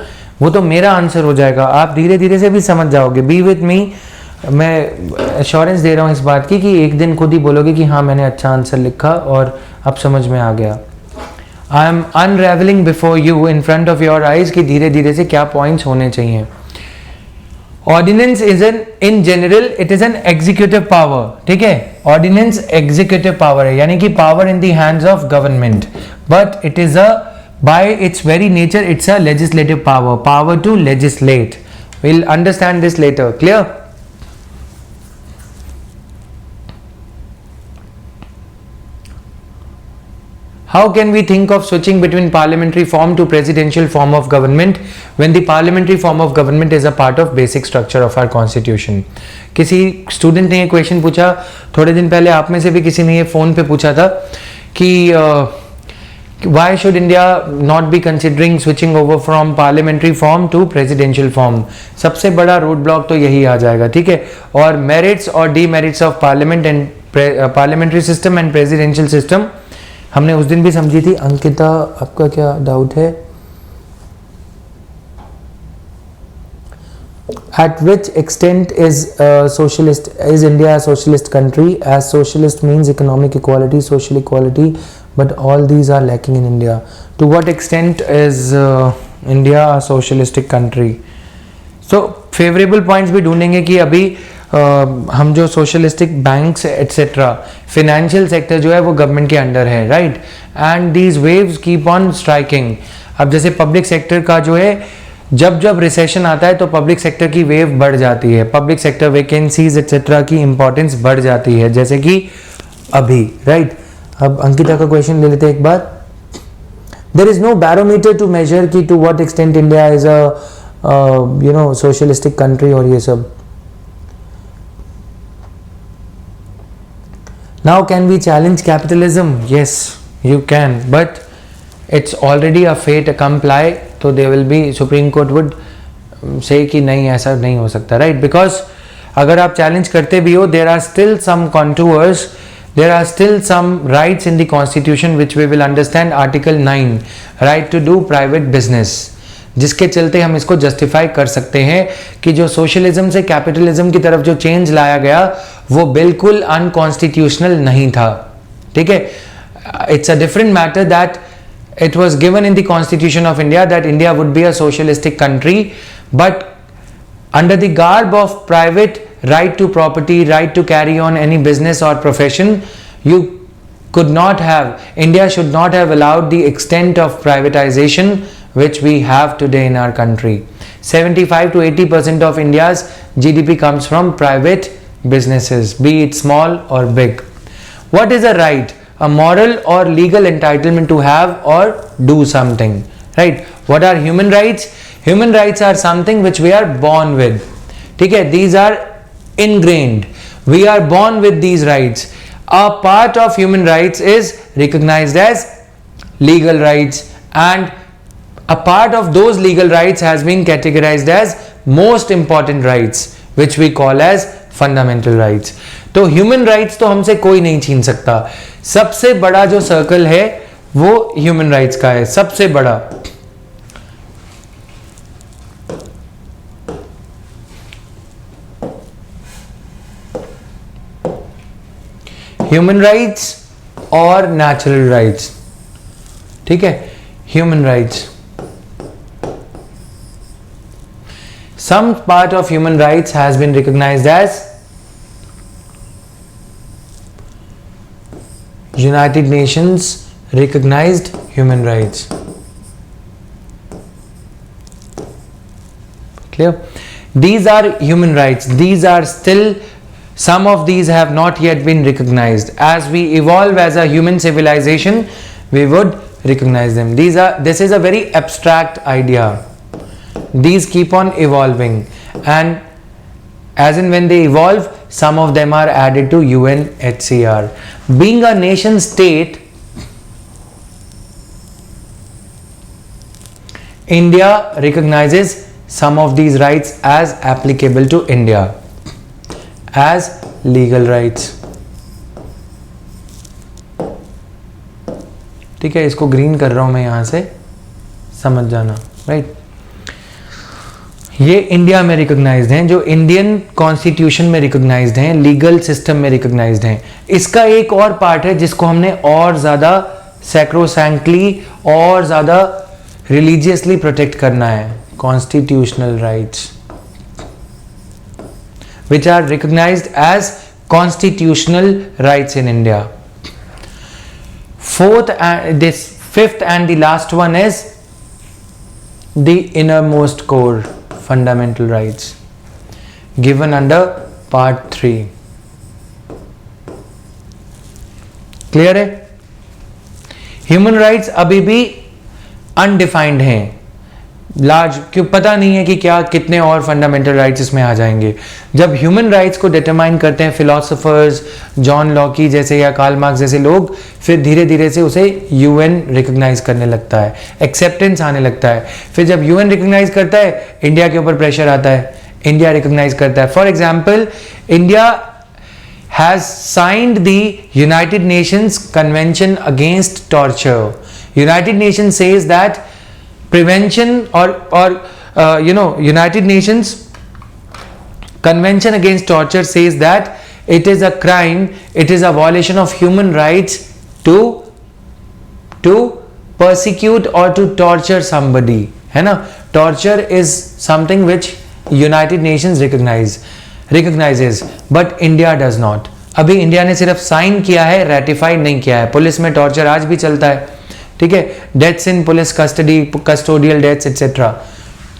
वो तो मेरा आंसर हो जाएगा, आप धीरे धीरे से भी समझ जाओगे। बी विथ मी, मैं एश्योरेंस दे रहा हूं इस बात की कि एक दिन खुद ही बोलोगे कि हाँ मैंने अच्छा आंसर लिखा और अब समझ में आ गया। I am unraveling before you, in front of your eyes, कि धीरे धीरे से क्या पॉइंट्स होने चाहिए। Ordinance is in general it is an executive power, ठीक है। Ordinance executive power है, यानी कि power in the hands of government, but it is a, by its very nature it's a legislative power to legislate. We'll understand this later. Clear? How can we think of switching between parliamentary form to presidential form of government when the parliamentary form of government is a part of basic structure of our constitution? किसी student ने ये question पूछा थोड़े दिन पहले, आप में से भी किसी ने ये फोन पे पूछा था कि why should India not be considering switching over from parliamentary form to presidential form? सबसे बड़ा रोड ब्लॉक तो यही आ जाएगा, ठीक है। और मेरिट्स और demerits of parliament and parliamentary system and presidential system हमने उस दिन भी समझी थी। अंकिता, आपका क्या डाउट है? At which extent is India a socialist country? As socialist means economic equality, social equality, but all these are lacking in India. To what extent is India a socialistic country? So favorable points भी ढूंढेंगे कि अभी हम जो socialistic banks etcetera, financial sector जो है वो government के अंडर है, right, and these waves keep on striking. अब जैसे पब्लिक सेक्टर का जो है, जब जब रिसेशन आता है तो पब्लिक सेक्टर की वेव बढ़ जाती है, पब्लिक सेक्टर वैकेंसीज एट्सेट्रा की इंपॉर्टेंस बढ़ जाती है, जैसे कि अभी, राइट. अब अंकिता का क्वेश्चन ले लेते हैं एक बार. There is no barometer to measure कि to what extent India is a socialistic country और ये सब. Now can we challenge capitalism? Yes, you can, but it's already a fait accompli. So they will be, Supreme Court would say कि नहीं ऐसा नहीं हो सकता, right? Because अगर आप challenge करते भी हो, there are still some contours, there are still some rights in the constitution which we will understand. Article 9, right to do private business, जिसके चलते हम इसको जस्टिफाई कर सकते हैं कि जो सोशलिज्म से कैपिटलिज्म की तरफ जो चेंज लाया गया वो बिल्कुल अनकॉन्स्टिट्यूशनल नहीं था. ठीक है, it's a different matter that it was given in the constitution of India that India would be a socialistic country, but under the garb of private right to property, right to carry on any business और profession, you could not have, India should not have allowed the extent of privatization which we have today in our country. 75 to 80% of India's GDP comes from private businesses, be it small or big. What is a right? A moral or legal entitlement to have or do something, right? What are human rights? Human rights are something which we are born with. Okay, these are ingrained. We are born with these rights. A part of human rights is recognized as legal rights, and a part of those legal rights has been categorized as most important rights, which we call as fundamental rights. तो human rights तो हमसे कोई नहीं छीन सकता. सबसे बड़ा जो सर्कल है वो human rights का है, सबसे बड़ा. ह्यूमन राइट्स और नेचुरल राइट्स. ठीक है, human rights, some part of human rights has been recognized as United Nations recognized human rights. Clear? These are human rights. These are still, some of these have not yet been recognized. As we evolve as a human civilization, we would recognize them. This is a very abstract idea. These keep on evolving, and as and when they evolve, some of them are added to UNHCR. Being a nation state, India recognizes some of these rights as applicable to India as legal rights. ठीक है, इसको green कर रहा हूं मैं यहां से, समझ जाना, राइट. ये इंडिया में रिकॉग्नाइज्ड हैं, जो इंडियन कॉन्स्टिट्यूशन में रिकॉग्नाइज्ड हैं, लीगल सिस्टम में रिकॉग्नाइज्ड हैं. इसका एक और पार्ट है जिसको हमने और ज़्यादा सैक्रोसैंक्टली और ज़्यादा रिलीजियसली प्रोटेक्ट करना है. Constitutional rights which are recognized as constitutional rights in India. Fifth and the last one is the innermost core fundamental rights given under part 3. Clear है? Human rights अभी भी undefined हैं, लार्ज, क्यों पता नहीं है कि क्या कितने और फंडामेंटल राइट्स इसमें आ जाएंगे. जब ह्यूमन राइट्स को डिटरमाइन करते हैं फिलोसोफर्स, जॉन लॉकी जैसे या कार्ल मार्क्स जैसे लोग, फिर धीरे धीरे से उसे यूएन रिकॉग्नाइज करने लगता है, एक्सेप्टेंस आने लगता है. फिर जब यूएन रिकॉग्नाइज करता है, इंडिया के ऊपर प्रेशर आता है, इंडिया रिकॉग्नाइज करता है. For example, India has signed the United Nations convention against torture. United nation says that prevention or United Nations Convention against Torture says that it is a crime, it is a violation of human rights to persecute or to torture somebody, है ना. Torture is something which United Nations recognize. Recognises, but India does not. अभी India ने सिर्फ sign किया है, ratified नहीं किया है। पुलिस में टॉर्चर आज भी चलता है, ठीक है, deaths in police custody, custodial deaths etcetera.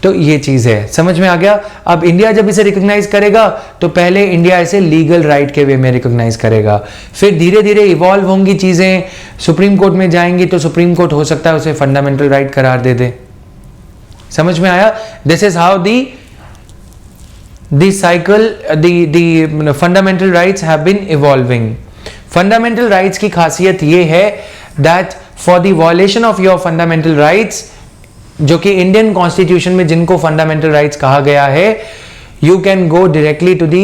तो ये चीज है, समझ में आ गया। अब इंडिया जब इसे रिकॉग्नाइज करेगा तो पहले इंडिया इसे लीगल राइट के वे में रिकॉग्नाइज करेगा, फिर धीरे धीरे इवॉल्व होंगी चीजें, सुप्रीम कोर्ट में जाएंगी तो सुप्रीम कोर्ट हो सकता है उसे फंडामेंटल राइट करार दे दे। समझ में आया? This is how the cycle, the fundamental rights have been evolving. Fundamental rights की खासियत ये है that for the violation of your fundamental rights, जो कि इंडियन कॉन्स्टिट्यूशन में जिनको फंडामेंटल राइट्स कहा गया है, you can go directly to the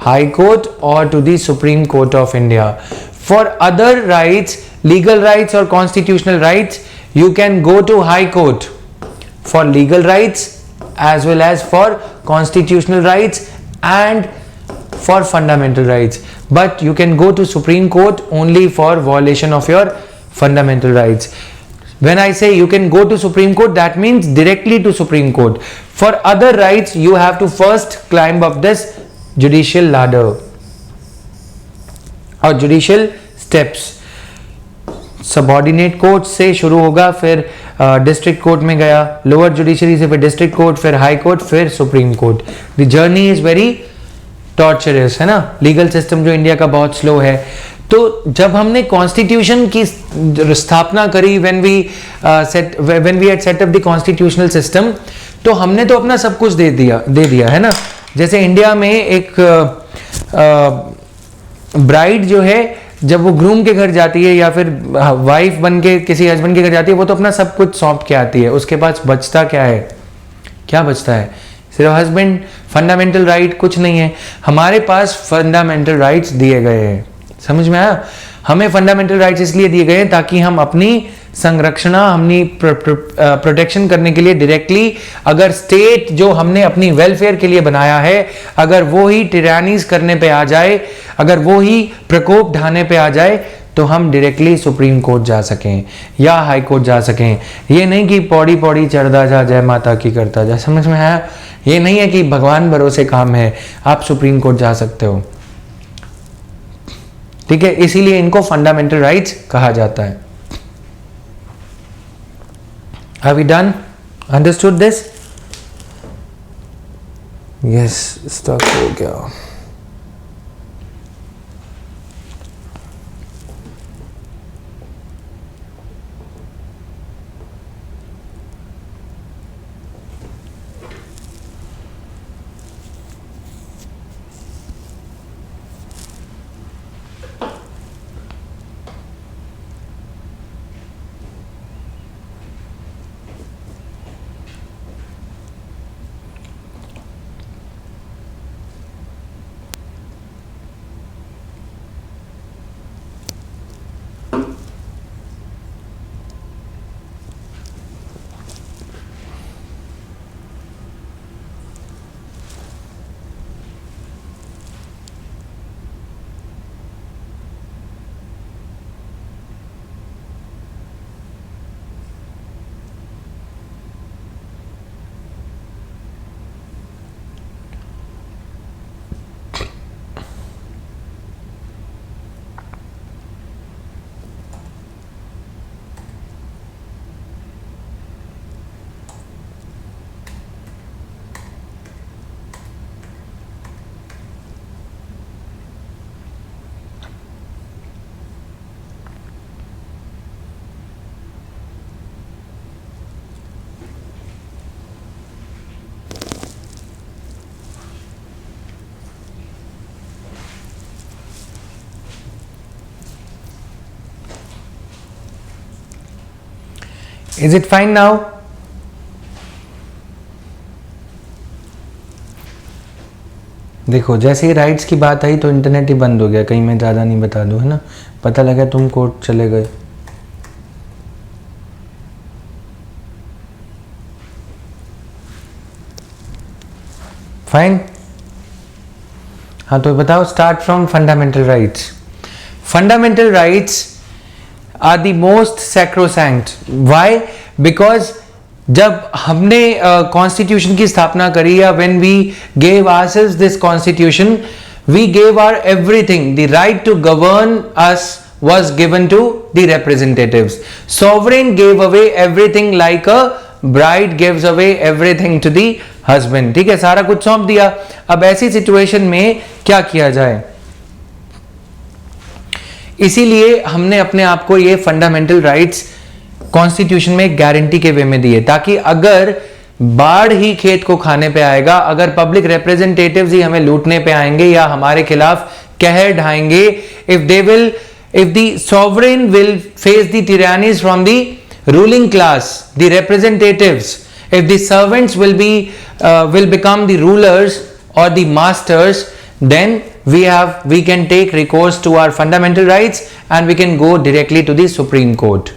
High Court or to the Supreme Court of India. For other rights, legal rights or constitutional rights, you can go to High Court for legal rights as well as for constitutional rights and for fundamental rights, but you can go to Supreme Court only for violation of your fundamental rights. When I say you can go to Supreme Court, that means directly to Supreme Court. For other rights, you have to first climb up this judicial ladder or judicial steps. Subordinate court से शुरू होगा, फिर district court में गया, lower judiciary से फिर district court, फिर high court, फिर supreme court. The journey is very torturers, है ना। लीगल सिस्टम जो इंडिया का बहुत स्लो है। तो जब हमने कॉन्स्टिट्यूशन की स्थापना करी, when we had set up the constitutional system, तो हमने तो अपना सब कुछ दे दिया, है ना। जैसे इंडिया में एक ब्राइड जो है, जब वो ग्रूम के घर जाती है या फिर वाइफ बन के किसी हस्बैंड के घर जाती है, वो तो अपना सब कुछ सौंप के आती है। उसके पास बचता क्या है? क्या बचता है? सिर्फ हस्बैंड। फंडामेंटल राइट कुछ नहीं है। हमारे पास फंडामेंटल राइट्स दिए गए हैं, समझ में आया? हमें फंडामेंटल राइट्स इसलिए दिए गए हैं ताकि हम अपनी संरक्षण, हमने प्रोटेक्शन करने के लिए डायरेक्टली, अगर स्टेट जो हमने अपनी वेलफेयर के लिए बनाया है, अगर वो ही टिरानीज करने पे आ जाए, अगर वो ही प्रकोप ढाने पे आ जाए, तो हम डायरेक्टली सुप्रीम कोर्ट जा सकें या हाई कोर्ट जा सकें। ये नहीं कि पौड़ी पौड़ी चढ़दा जा, जय माता की करता जा। समझ में आया? ये नहीं है कि भगवान भरोसे काम है, आप सुप्रीम कोर्ट जा सकते हो, ठीक है। इसीलिए इनको फंडामेंटल राइट्स कहा जाता है। Have we done? Understood this? Yes, stuck हो गया। Is it fine now? देखो, जैसे ही राइट्स की बात आई तो इंटरनेट ही बंद हो गया। कहीं मैं ज़्यादा नहीं बता दूँ, है ना। पता लगा तुम कोर्ट चले गए। फाइन। हाँ, तो बताओ, start from fundamental rights. Fundamental rights are the most sacrosanct. Why? Because जब हमने कॉन्स्टिट्यूशन की स्थापना करी, या when we gave ourselves this constitution, we gave our everything, the right to govern us was given to the representatives. Sovereign gave away everything like a bride gives away everything to the husband. ठीक है, सारा कुछ सौंप दिया. अब ऐसी situation में क्या किया जाए? इसीलिए हमने अपने आप को ये फंडामेंटल राइट्स कॉन्स्टिट्यूशन में गारंटी के वे में दिए, ताकि अगर बाढ़ ही खेत को खाने पे आएगा, अगर पब्लिक रिप्रेजेंटेटिव्स ही हमें लूटने पे आएंगे या हमारे खिलाफ कहर ढाएंगे, if the sovereign will face the tyrannies from the ruling class, the representatives, if the servants will become the rulers or the masters, then we can take recourse to our fundamental rights and we can go directly to the Supreme Court.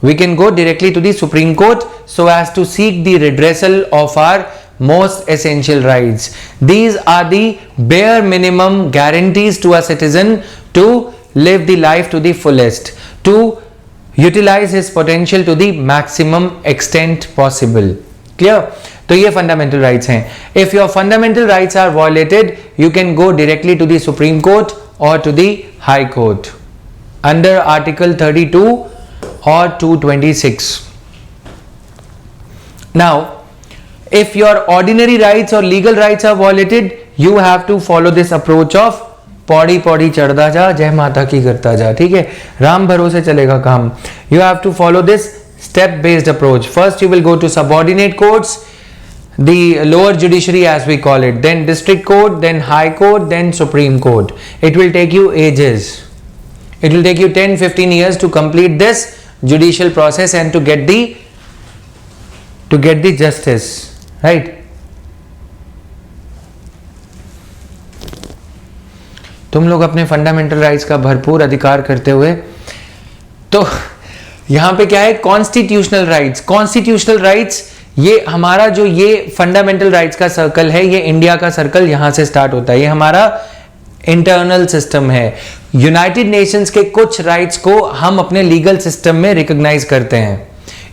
We can go directly to the Supreme Court so as to seek the redressal of our most essential rights. These are the bare minimum guarantees to a citizen to live the life to the fullest, to utilize his potential to the maximum extent possible. Clear? तो ये fundamental rights हैं. If your fundamental rights are violated, you can go directly to the Supreme Court or to the High Court under Article 32 or 226. Now, if your ordinary rights or legal rights are violated, you have to follow this approach of Pauri Pauri चढ़ता जा, जय माता की करता जा. ठीक है, राम भरोसे चलेगा काम. You have to follow this step based approach. First you will go to subordinate courts, the lower judiciary as we call it, then district court, then high court, then supreme court. It will take you ages. It will take you 10-15 years to complete this judicial process and to get the justice, right? तुम लोग अपने fundamental rights का भरपूर अधिकार करते हुए, तो यहां पे क्या है, कॉन्स्टिट्यूशनल राइट्स. कॉन्स्टिट्यूशनल राइट्स, ये हमारा जो ये फंडामेंटल राइट्स का सर्कल है, ये इंडिया का सर्कल यहां से स्टार्ट होता है. ये हमारा इंटरनल सिस्टम है. यूनाइटेड नेशंस के कुछ राइट्स को हम अपने लीगल सिस्टम में रिकॉग्नाइज करते हैं.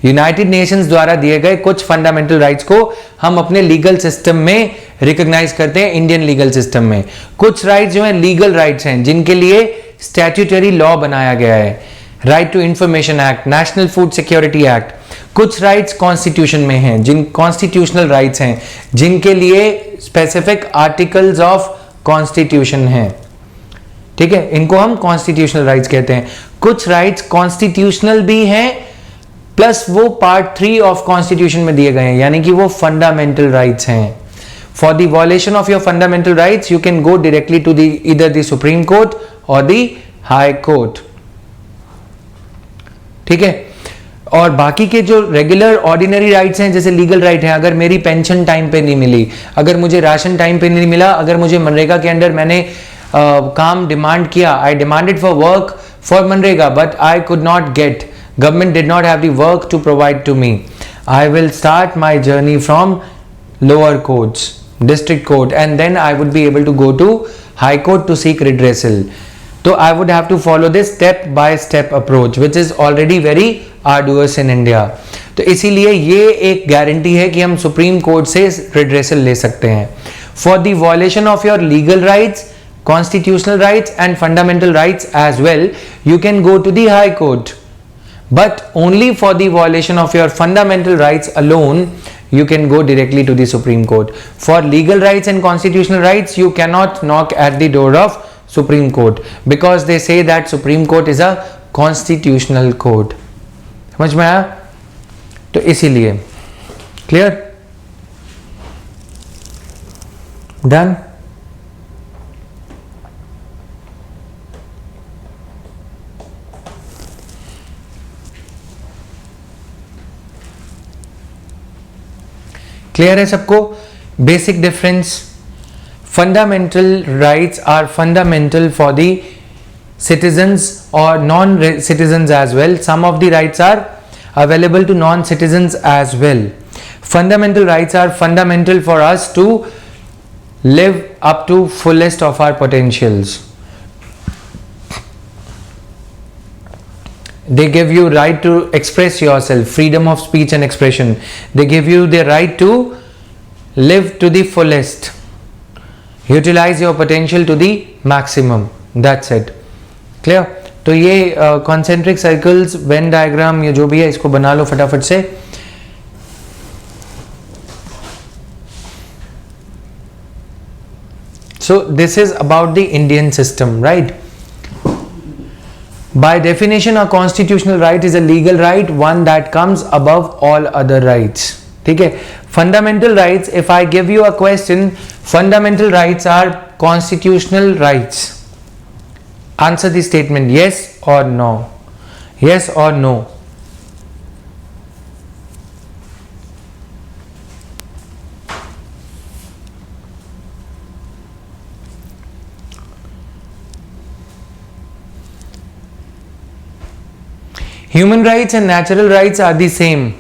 यूनाइटेड नेशंस द्वारा दिए गए कुछ फंडामेंटल राइट्स को हम अपने लीगल सिस्टम में रिकॉग्नाइज करते हैं. इंडियन लीगल सिस्टम में कुछ राइट्स जो हैं लीगल राइट्स हैं, जिनके लिए स्टैट्यूटरी लॉ बनाया गया है. Right to information act, national food security act. कुछ राइट्स कॉन्स्टिट्यूशन में हैं, जिन कॉन्स्टिट्यूशनल राइट्स हैं, जिनके लिए स्पेसिफिक आर्टिकल्स ऑफ कॉन्स्टिट्यूशन हैं. ठीक है, इनको हम कॉन्स्टिट्यूशनल राइट्स कहते हैं. कुछ राइट्स कॉन्स्टिट्यूशनल भी हैं, प्लस वो पार्ट 3 ऑफ कॉन्स्टिट्यूशन में दिए गए हैं, यानी कि वो फंडामेंटल राइट्स हैं. For the violation of your fundamental rights you can go directly to the either the supreme court और द हाई कोर्ट. ठीक है, और बाकी के जो रेगुलर ऑर्डिनरी राइट्स हैं, जैसे लीगल राइट है, अगर मेरी पेंशन टाइम पे नहीं मिली, अगर मुझे राशन टाइम पे नहीं मिला, अगर मुझे मनरेगा के अंडर मैंने काम डिमांड किया, I demanded for work for MNREGA but I could not get, government did not have the work to provide to me, I will start my journey from lower courts, district court, and then I would be able to go to high court to seek redressal. So I would have to follow this step by step approach, which is already very arduous in India. तो इसीलिए ये एक guarantee है कि हम supreme court से redressal ले सकते हैं. For the violation of your legal rights, constitutional rights and fundamental rights as well, you can go to the high court. But only for the violation of your fundamental rights alone, you can go directly to the Supreme Court. For legal rights and constitutional rights, you cannot knock at the door of Supreme Court, because they say that Supreme Court is a constitutional court. समझ में आया? तो इसीलिए clear, done. Clear है सबको? Basic difference, fundamental rights are fundamental for the citizens or non-citizens as well. Some of the rights are available to non-citizens as well. Fundamental rights are fundamental for us to live up to fullest of our potentials. They give you right to express yourself, freedom of speech and expression. They give you the right to live to the fullest, utilize your potential to the maximum. That's it. Clear? तो ये concentric circles, Venn diagram, ये जो भी है इसको बना लो फटाफट से. So this is about the Indian system, right? By definition, a constitutional right is a legal right, one that comes above all other rights. ठीक है? Fundamental rights, if I give you a question, fundamental rights are constitutional rights. Answer the statement, yes or no. Yes or no. Human rights and natural rights are the same.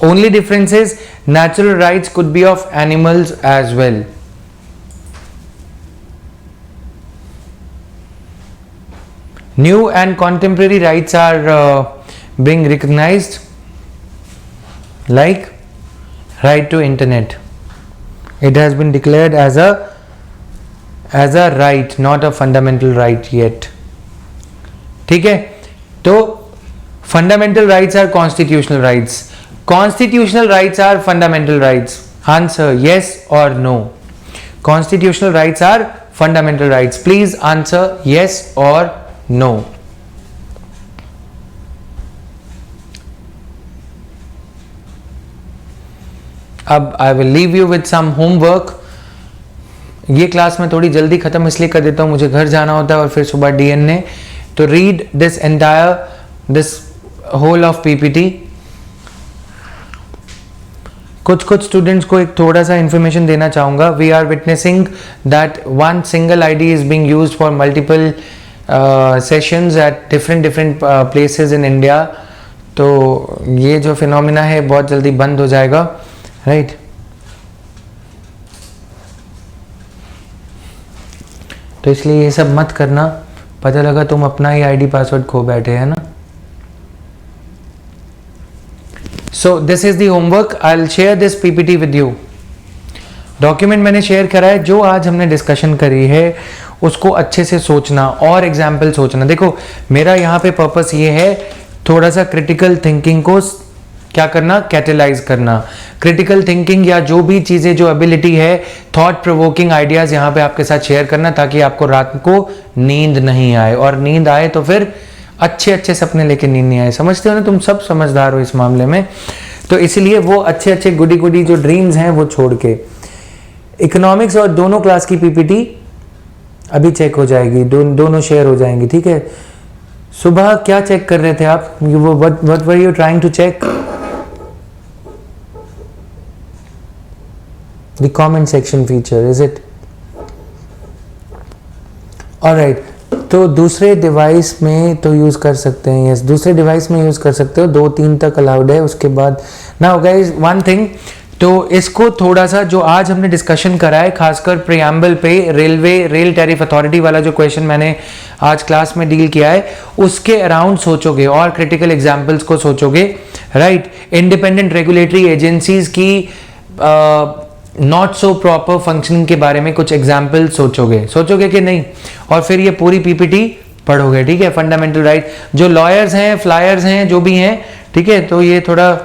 Only difference is natural rights could be of animals as well. New and contemporary rights are being recognized, like right to internet. It has been declared as a right, not a fundamental right yet. ठीक है? तो fundamental rights are constitutional rights. Constitutional rights are fundamental rights. Answer yes or no. Constitutional rights are fundamental rights. Please answer yes or no. अब I will leave you with some homework. ये class में थोड़ी जल्दी खत्म इसलिए कर देता हूँ, मुझे घर जाना होता है और फिर सुबह DNA. To read this whole of PPT. कुछ स्टूडेंट्स को एक थोड़ा सा इंफॉर्मेशन देना चाहूँगा. We are witnessing that one single ID is being used for multiple sessions at different places in India. तो ये जो फिनोमिना है बहुत जल्दी बंद हो जाएगा, राइट? तो इसलिए ये सब मत करना. पता लगा तुम अपना ही आईडी पासवर्ड खो बैठे हैं ना. सो this is the homework. I will share this PPT with you. Document मैंने शेयर करा है. जो आज हमने डिस्कशन करी है उसको अच्छे से सोचना और एग्जाम्पल सोचना. देखो मेरा यहाँ पे पर्पस ये है थोड़ा सा क्रिटिकल थिंकिंग को क्या करना, कैटेलाइज करना. क्रिटिकल थिंकिंग या जो भी चीज़ें, जो एबिलिटी है, थॉट प्रोवोकिंग आइडियाज़ यहाँ पे आपके साथ शेयर करना, ताकि आपको रात को नींद नहीं आए. और नींद आए तो फिर अच्छे सपने लेके नींद नहीं आए. समझते हो ना, तुम सब समझदार हो इस मामले में. तो इसलिए वो अच्छे गुडी जो ड्रीम्स हैं वो छोड़ के. इकोनॉमिक्स और दोनों क्लास की पीपीटी अभी चेक हो जाएगी, दोनों शेयर हो जाएंगी. ठीक है? सुबह क्या चेक कर रहे थे आप? What were you trying to check? The comment section feature, is it? Alright, तो दूसरे डिवाइस में तो यूज़ कर सकते हैं. यस, दूसरे डिवाइस में यूज़ कर सकते हो. 2-3 तक अलाउड है. उसके बाद नाउ गाइस वन थिंग, तो इसको थोड़ा सा जो आज हमने डिस्कशन करा है, खासकर प्रीएम्बल पे रेल टैरिफ अथॉरिटी वाला जो क्वेश्चन मैंने आज क्लास में डील किया है, उसके अराउंड सोचोगे और क्रिटिकल एग्जाम्पल्स को सोचोगे, राइट? इंडिपेंडेंट रेगुलेटरी एजेंसीज की नॉट सो प्रॉपर फंक्शनिंग के बारे में कुछ एग्जाम्पल सोचोगे कि नहीं? और फिर ये पूरी पीपीटी पढ़ोगे. ठीक है? Fundamental right. जो लॉयर्स हैं, फ्लायर्स हैं, जो भी हैं, ठीक है, तो ये थोड़ा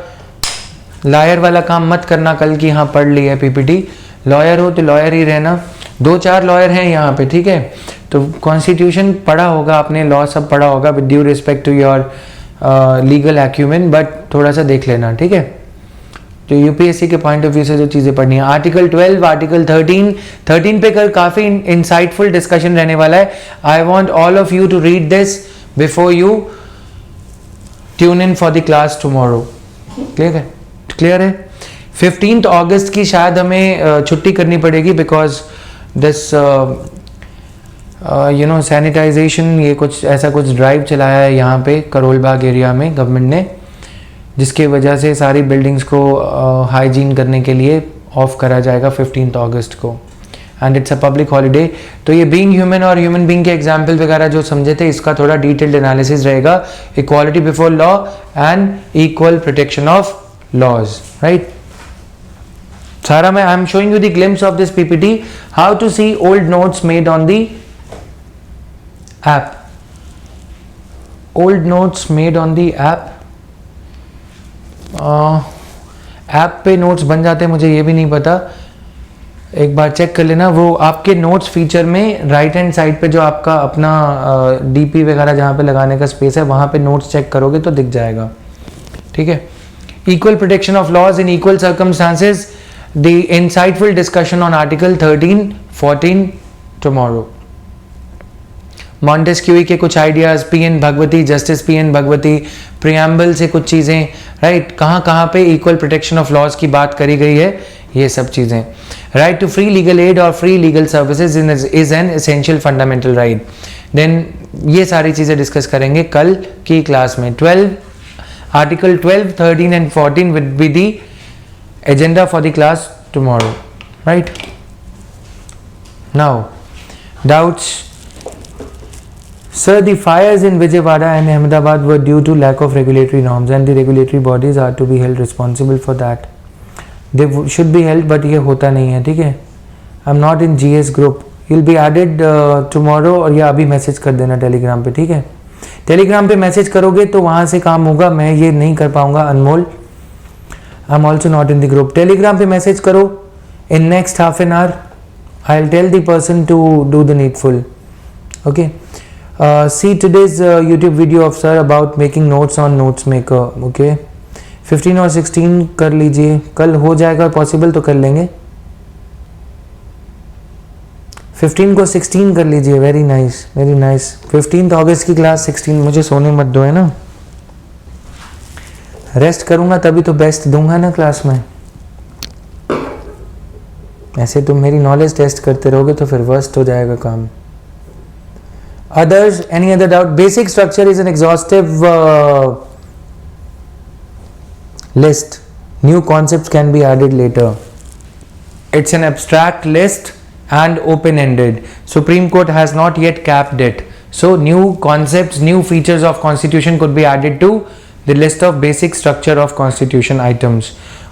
लायर वाला काम मत करना कल की. हाँ, पढ़ लिया पीपीटी. लॉयर हो तो लॉयर ही रहना. 2-4 लॉयर हैं यहाँ पे. ठीक है? तो कॉन्स्टिट्यूशन पढ़ा होगा आपने, लॉ सब पढ़ा होगा with due respect to your legal acumen, but थोड़ा सा देख लेना. ठीक है? तो यूपीएससी के पॉइंट ऑफ व्यू से जो चीज़ें पढ़नी है, आर्टिकल 12, आर्टिकल 13 पे कल काफ़ी इंसाइटफुल डिस्कशन रहने वाला है. I want all of you to read this before you tune in for the class tomorrow. Clear है? 15 अगस्त की शायद हमें छुट्टी करनी पड़ेगी बिकॉज दिस सैनिटाइजेशन, ये कुछ ऐसा कुछ ड्राइव चलाया है यहाँ पे करोल बाग एरिया में गवर्नमेंट ने, जिसके वजह से सारी बिल्डिंग्स को हाइजीन करने के लिए ऑफ करा जाएगा 15 अगस्त को. And it's a public holiday. तो ये बीइंग ह्यूमन और ह्यूमन बीइंग के एग्जाम्पल वगैरह जो समझे थे, इसका थोड़ा डिटेल्ड एनालिसिस रहेगा। Equality before law and equal protection of laws, right. Sara, I am showing you the glimpse of this PPT, how to see old notes made on the app. Old notes made on the app. App पे notes बन जाते हैं, मुझे ये भी नहीं पता, एक बार चेक कर लेना। वो आपके नोट्स फीचर में राइट हैंड साइड पे जो आपका अपना डीपी वगैरह जहाँ पे लगाने का स्पेस है, वहाँ पे नोट्स चेक करोगे तो दिख जाएगा, ठीक है। Equal protection of laws in equal circumstances, the insightful discussion on article 13, 14 tomorrow. Montesquieu के कुछ ideas, PN Bhagwati, justice PN Bhagwati, preamble से कुछ चीज़ें, राइट। कहाँ पे इक्वल प्रोटेक्शन ऑफ लॉज की बात करी गई है, ये सब चीज़ें। Right to free legal aid और free legal services is an essential fundamental right. Then ये सारी चीज़ें डिस्कस करेंगे कल की क्लास में। Article 12, 13 and 14 will be the agenda for the class tomorrow, right. Now doubts? Sir, the fires in Vijayawada and Ahmedabad were due to lack of regulatory norms and the regulatory bodies are to be held responsible for that. They should be held, but ये होता नहीं है, ठीक है। I'm not in GS group. You'll be added tomorrow, और या अभी message कर देना टेलीग्राम पे, ठीक है। टेलीग्राम पे मैसेज करोगे तो वहाँ से काम होगा, मैं ये नहीं कर पाऊँगा। अनमोल, I'm also not in the group. Telegram पे मैसेज करो, in next half an hour I'll tell the person to do the needful, okay. See today's YouTube video of sir about making notes on notes maker, okay. 15 और 16 कर लीजिए, कल हो जाएगा possible तो कर लेंगे। 15 को 16 कर लीजिए, वेरी नाइस वेरी नाइस। 15 अगस्त की क्लास, 16 मुझे सोने मत दो, है ना। रेस्ट करूंगा तभी तो बेस्ट दूंगा ना क्लास में। ऐसे तुम मेरी नॉलेज टेस्ट करते रहोगे तो फिर वर्स्ट हो जाएगा काम। Others, any other doubt? Basic structure is an exhaustive list. New concepts can be added later. It's an abstract list and open-ended. Supreme Court has not yet capped it. So new concepts, new features of Constitution could be added to the list of basic structure of Constitution items.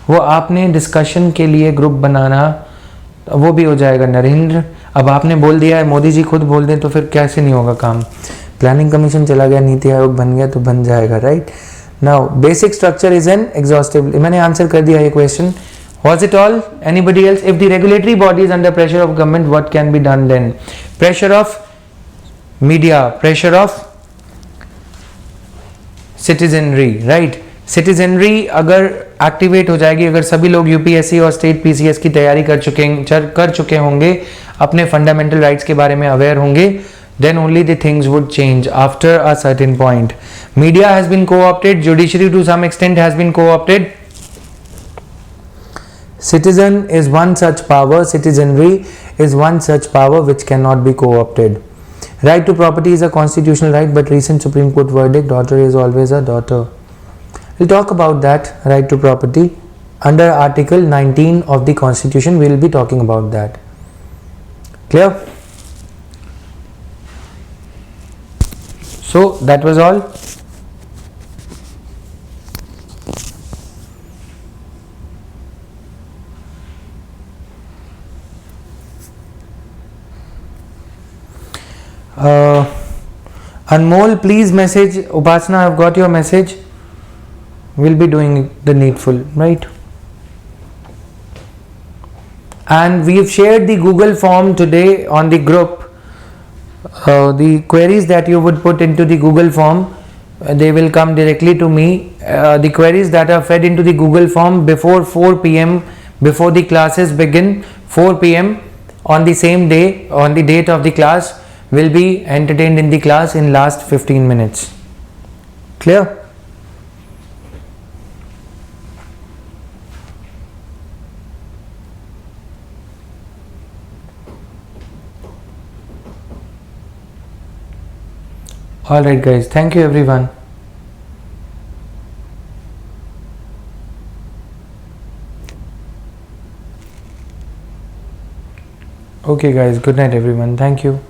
वो आपने discussion के लिए group बनाना, वो भी हो जाएगा नरेंद्र। अब आपने बोल दिया है, मोदी जी खुद बोल दें तो फिर कैसे नहीं होगा काम। प्लानिंग कमीशन चला गया, नीति आयोग बन गया तो बन जाएगा, right. Now basic structure is an exhaustive, मैंने आंसर कर दिया ये question. Was it all? Anybody else? If the regulatory body is under pressure of government, what can be done then? Pressure of media, pressure of citizenry, right. Citizenry अगर activate हो जाएगी, अगर सभी लोग यूपीएससी और स्टेट पीसीएस की तैयारी कर चुके होंगे, अपने फंडामेंटल राइट्स के बारे में अवेयर होंगे, then only the things would change after a certain point. Media has been co-opted, judiciary to some extent has been co-opted. Citizen is one such power, citizenry is one such power which cannot be co-opted. Right to property is a constitutional right, but recent Supreme Court verdict, daughter is always a daughter. We'll talk about that, right to property. Under Article 19 of the Constitution, we will be talking about that. Clear? So that was all. Anmol, please message Upasana. I've got your message. We'll be doing the needful, right? And we've shared the Google form today on the group. The queries that you would put into the Google form, they will come directly to me. The queries that are fed into the Google form before 4 p.m, before the classes begin, 4 p.m on the same day, on the date of the class, will be entertained in the class in last 15 minutes. Clear? Alright guys, thank you everyone. Okay guys, good night everyone. Thank you.